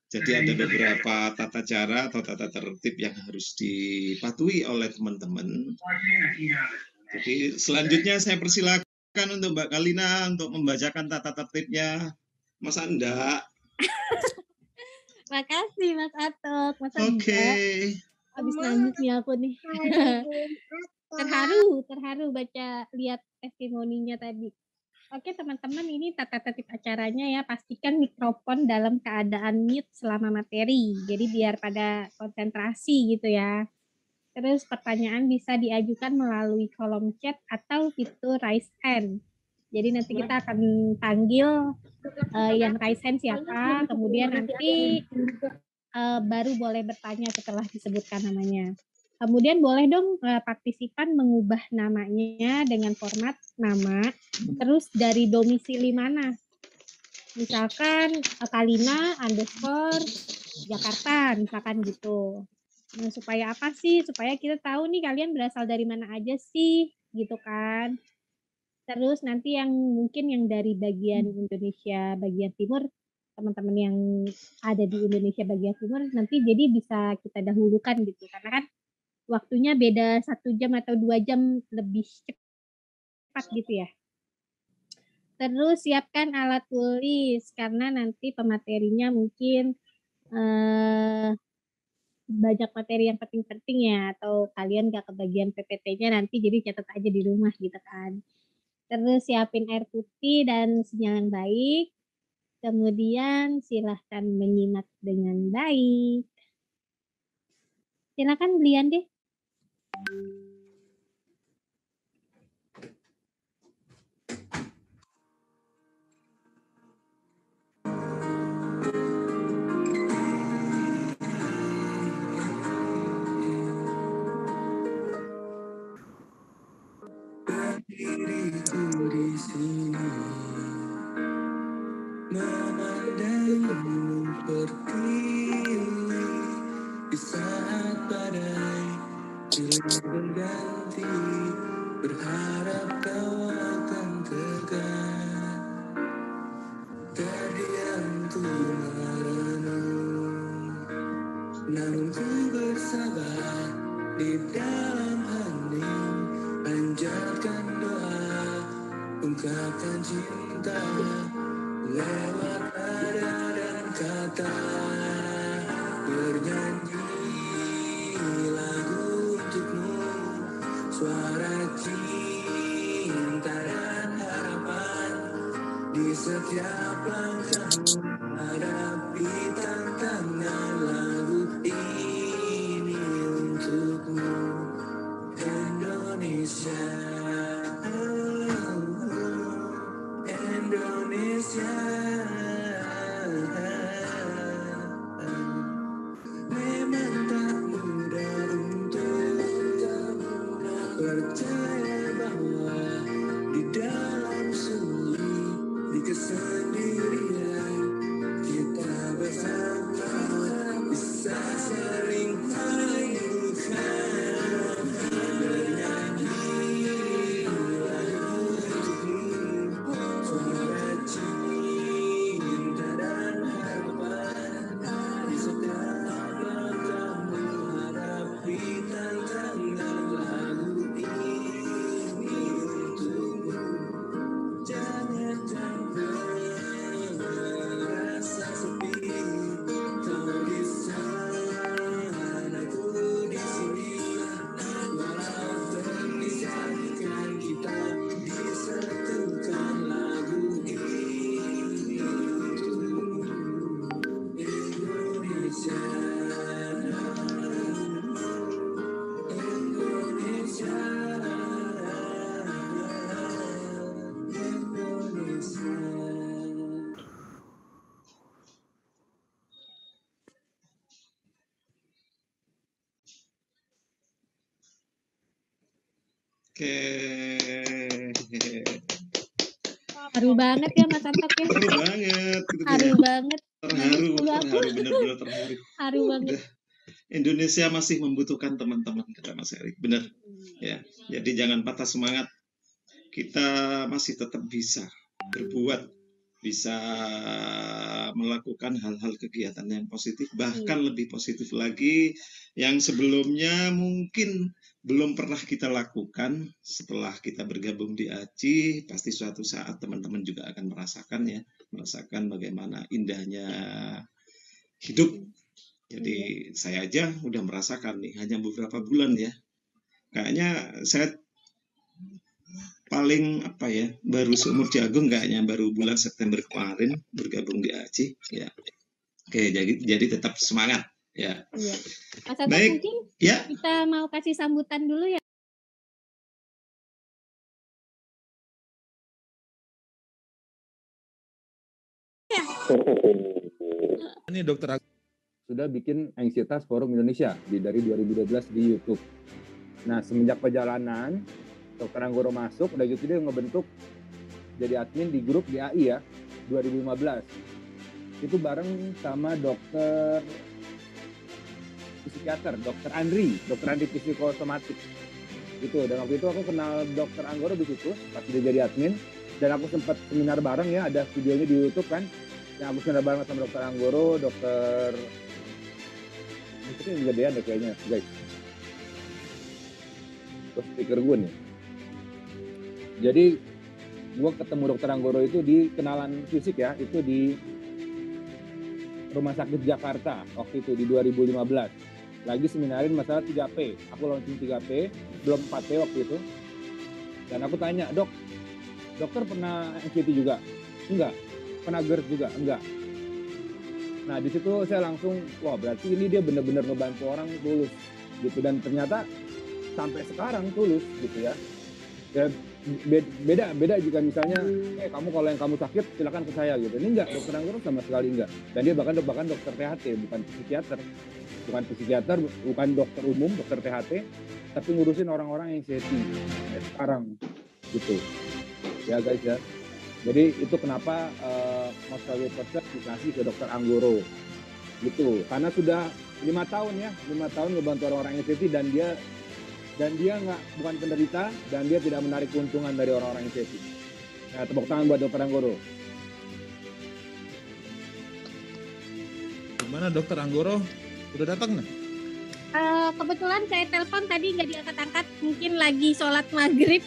Jadi ada beberapa tata cara atau tata tertib yang harus dipatuhi oleh teman-teman. Jadi selanjutnya saya persilakan untuk Mbak Kalina untuk membacakan tata tertibnya. Masa enggak? Makasih Mas Atok. Masa Oke. enggak? Habis nangis nih aku nih. terharu baca lihat testimoninya tadi. Oke teman-teman, ini tata tertib acaranya ya, pastikan mikrofon dalam keadaan mute selama materi, jadi biar pada konsentrasi gitu ya. Terus pertanyaan bisa diajukan melalui kolom chat atau fitur raise hand. Jadi nanti kita akan panggil yang raise hand siapa, kemudian nanti baru boleh bertanya setelah disebutkan namanya. Kemudian boleh dong partisipan mengubah namanya dengan format nama, terus dari domisili mana. Misalkan Kalina _ Jakarta, misalkan gitu. Nah, supaya apa sih? Supaya kita tahu nih kalian berasal dari mana aja sih, gitu kan. Terus nanti yang mungkin yang dari bagian Indonesia bagian timur, teman-teman yang ada di Indonesia bagian timur, nanti jadi bisa kita dahulukan gitu. Karena kan waktunya beda 1 jam atau 2 jam lebih cepat gitu ya. Terus siapkan alat tulis karena nanti pematerinya mungkin banyak materi yang penting-penting ya, atau kalian gak kebagian PPT-nya nanti jadi catat aja di rumah gitu kan. Terus siapin air putih dan sinyal yang baik. Kemudian silahkan menyimak dengan baik. Silakan Blian deh. Diriku di sini memandangmu berdiri di saat badai silih berganti, berharap kau akan tegar. Terdiam ku merenung, namun ku bersabar di dalam hening, panjatkan doa, ungkapkan cinta lewat nada dan kata, bernyanyi lagu untukmu, suara cinta dan harapan di setiap langkahmu, hadapi tantangan, lagu ini untukmu, Indonesia. Indonesia, memang tak mudah untuk percaya bahwa di dalam sunyi, di kesendirian, kita bersama bisa saling menyembuhkan, bernyanyi lagu untukmu, suara cinta dan harapan di setiap langkahmu, hadapi tantangan, lagu ini untukmu, jangan merasa sepi, kau di sana, ku di sini, walau terpisahkan kita disatukan, lagu ini untukmu, Indonesia. Indonesia, Indonesia. Oke. Haru banget ya Mas Antok ya. Haru banget gitu Haru ya. banget. Terharu, Nangis mulu aku. terharu, benar-benar terharu. Haru banget. Udah, Indonesia masih membutuhkan teman-teman, kata Mas Erik. Benar. Ya. Jadi jangan patah semangat. Kita masih tetap bisa berbuat, bisa melakukan hal-hal kegiatan yang positif, bahkan lebih positif lagi yang sebelumnya mungkin belum pernah kita lakukan. Setelah kita bergabung di ACI, pasti suatu saat teman-teman juga akan merasakan bagaimana indahnya hidup. Jadi saya aja udah merasakan nih, hanya beberapa bulan ya. Kayaknya saya paling baru seumur jagung, kayaknya baru bulan September kemarin bergabung di ACI ya. Oke, jadi tetap semangat ya. Iya. Mas Antok Baik, mungkin ya. kita mau kasih sambutan dulu ya. Ini Dokter sudah bikin Anxietas Forum Indonesia dari 2012 di YouTube. Nah, semenjak perjalanan Dokter Anggoro masuk, udah gitu dia ngebentuk jadi admin di grup di AI ya, 2015. Itu bareng sama dokter psikiater, Dokter Andri psikosomatik. Gitu. Dan waktu itu aku kenal Dokter Anggoro di situ pas dia jadi admin, dan aku sempat seminar bareng ya, ada videonya di YouTube kan. Yang aku seminar bareng sama Dokter Anggoro, dokter ini gedean deh kayaknya, guys. Terus speaker gue nih. Jadi gue ketemu Dokter Anggoro itu di kenalan fisik ya, itu di Rumah Sakit Jakarta waktu itu di 2015. Lagi seminarin masalah 3P. Aku launching 3P, belum 4P waktu itu. Dan aku tanya, "Dok, dokter pernah anxiety juga?" "Enggak." "Pernah GERD juga?" "Enggak." Nah di situ saya langsung, wah berarti ini dia benar-benar ngebantu orang tulus gitu, dan ternyata sampai sekarang tulus gitu ya. Ya beda jika misalnya, kamu kalau yang kamu sakit silakan ke saya gitu. Ini enggak, Dokter Anggoro sama sekali enggak. Dan dia bahkan dokter THT, bukan psikiater, bukan dokter umum, dokter THT, tapi ngurusin orang-orang yang anxiety sekarang gitu. Ya guys ya. Jadi itu kenapa Mas Rawi Persep dikasih ke Dokter Anggoro gitu, karena sudah 5 tahun ya, 5 tahun ngebantu orang-orang anxiety, dan dia bukan penderita, dan dia tidak menarik keuntungan dari orang-orang anxiety. Nah, tepuk tangan buat Dokter Anggoro. Gimana Dokter Anggoro? Udah datang nggak? Kebetulan saya telepon tadi nggak diangkat-angkat, mungkin lagi sholat maghrib.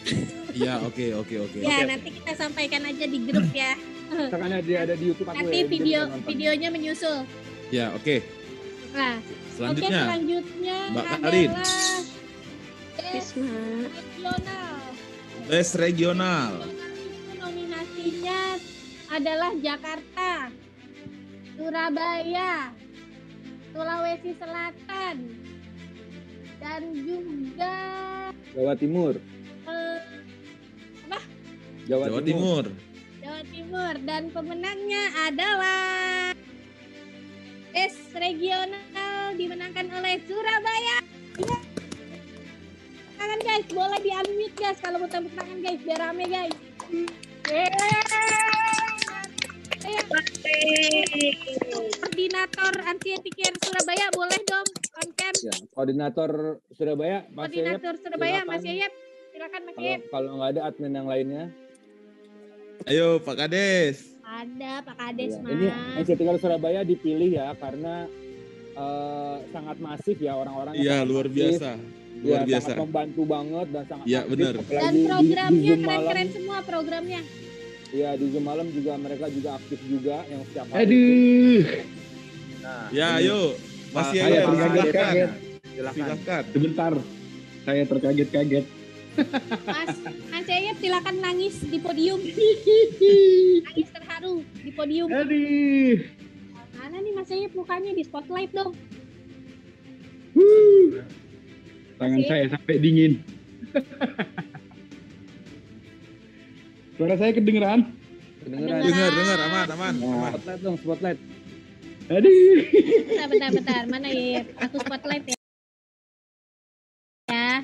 Iya, oke. Ya, nanti kita sampaikan aja di grup ya. Karena dia ada di YouTube aku Nanti ya. videonya menyusul. Ya, oke. Nah, Selanjutnya, selanjutnya Mbak Kalin. Best regional. Nominasinya adalah Jakarta, Surabaya, Sulawesi Selatan, dan juga Jawa Timur. Jawa Timur. Jawa Timur, dan pemenangnya adalah Best Regional dimenangkan oleh Surabaya. Ya. Tangan guys, boleh di unmute guys kalau mau tepuk tangan guys, biar rame guys. Koordinator Anxiety Care Surabaya boleh dong on cam. Ya, koordinator Surabaya, Mas Yayep. Koordinator Surabaya, Mas Yayep. Silakan Mas Yayep. Kalau nggak ada admin yang lainnya. Ayo Pak Kades. Ada Pak Kades, Ya, Mas. ini Anxiety Care Surabaya dipilih ya karena sangat masif ya orang-orang. Iya, luar biasa. Luar biasa. Sangat membantu banget dan sangat Iya, aktif, benar. Dan apalagi programnya di Zoom keren-keren malam. semua programnya. Iya, di Zoom malam juga mereka juga aktif juga yang setiap hari. Aduh. Nah, ya, ini. ayo. Mas Saya Yayep, terkaget-kaget. silakan. Sebentar, saya terkaget-kaget. Mas Yayep silakan nangis di podium. Nangis terharu di podium. Aduh. Mana nih Mas Yayep mukanya di spotlight dong. Tangan saya sampai dingin. Suara saya kedengeran? Dengar, aman. Spotlight dong, spotlight. Aduh. Bentar. Mana Yayep? Aku spotlight ya. Ya.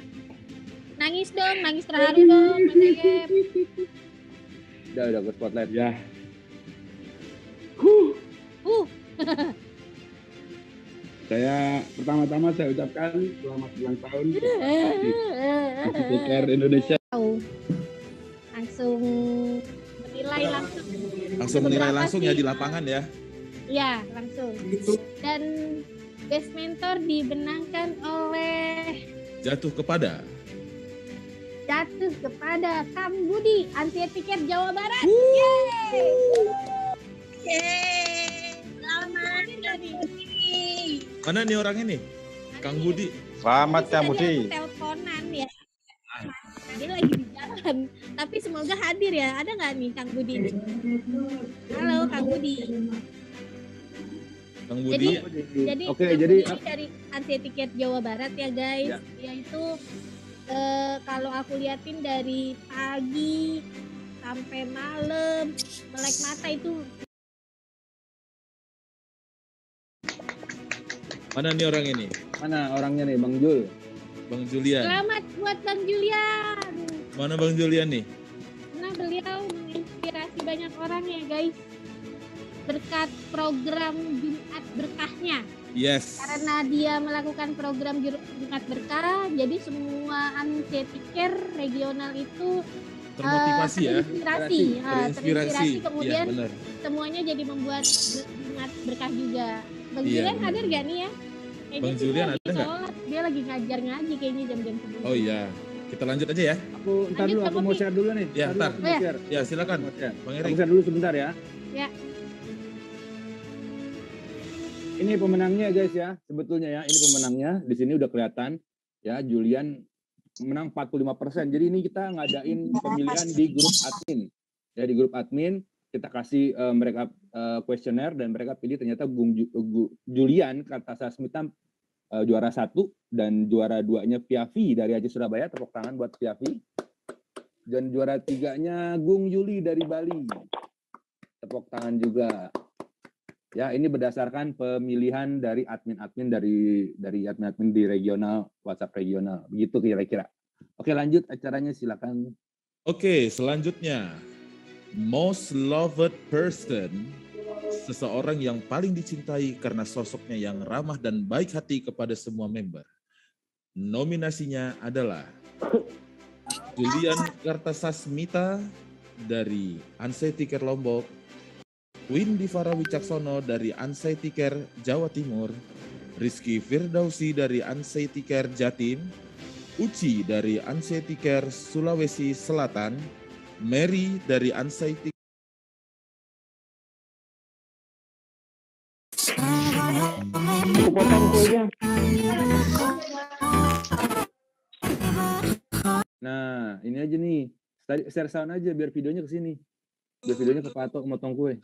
Nangis nangis dong, nangis terharu dong, Mas Ayep. Udah ke spotlight. Ya. Saya pertama-tama saya ucapkan selamat ulang tahun ANSI Indonesia. Langsung menilai langsung. Langsung menilai Seberapa langsung sih? ya di lapangan ya. Iya, langsung. Dan best mentor dibenangkan oleh Jatuh kepada Kang Budi, Ansi Etiker Jawa Barat. Yeay. Selamat dari mana nih orang ini? Kang Budi. Selamat Kang Budi. teleponan ya. Dia lagi di jalan, tapi semoga hadir ya. Ada nggak nih Kang Budi? Halo Kang Budi. Kang Budi. Jadi Oke, Kang jadi Budi dari Ansi Tiket Jawa Barat ya guys. Ya. Yaitu kalau aku liatin dari pagi sampai malam melek mata itu. Mana nih orang ini? Mana orangnya nih, Bang Jul? Bang Julian. Selamat buat Bang Julian. Mana Bang Julian nih? Karena beliau menginspirasi banyak orang ya guys. Berkat program Jumat Berkahnya. Yes. Karena dia melakukan program Jumat Berkah, jadi semua Ansi Tiker regional itu Termotivasi ya. terinspirasi. Iya, Kemudian benar. semuanya jadi membuat Jumat Berkah juga. Bang Iya, Julian benar. hadir gak nih ya? Bang Julian ada nggak? Sholat. Dia lagi ngajar ngaji kayaknya jam-jam sebelum. Oh iya. Kita lanjut aja ya. Aku ntar dulu, aku mau share dulu nih. Ya, ntar. Aku mau share. Ya, silakan. Bang Aku Erik. share dulu sebentar ya. Ya. Ini pemenangnya guys ya, sebetulnya ya, ini pemenangnya. Di sini udah kelihatan ya, Julian menang 45%. Jadi ini kita ngadain pemilihan di grup admin. Ya, di grup admin kita kasih mereka kuesioner dan mereka pilih ternyata Julian Kartasasmita juara 1 dan juara 2-nya Piavi dari Aceh Surabaya, tepuk tangan buat Piavi. Dan juara 3-nya Gung Yuli dari Bali. Tepuk tangan juga. Ya, ini berdasarkan pemilihan dari admin-admin dari admin-admin di regional, WhatsApp regional. Begitu kira-kira. Oke, lanjut acaranya silakan. Oke, selanjutnya. Most loved person, seseorang yang paling dicintai karena sosoknya yang ramah dan baik hati kepada semua member. Nominasinya adalah Julian Kartasasmita dari Ansi Tiker Lombok, Queen Divara Wicaksono dari Ansi Tiker Jawa Timur, Rizky Firdausi dari Ansi Tiker Jatim, Uci dari Ansi Tiker Sulawesi Selatan, Mary dari Ansi Tiker Nah, ini aja nih. Tadi share sound aja biar videonya ke sini. Biar videonya ke Patok motong kue.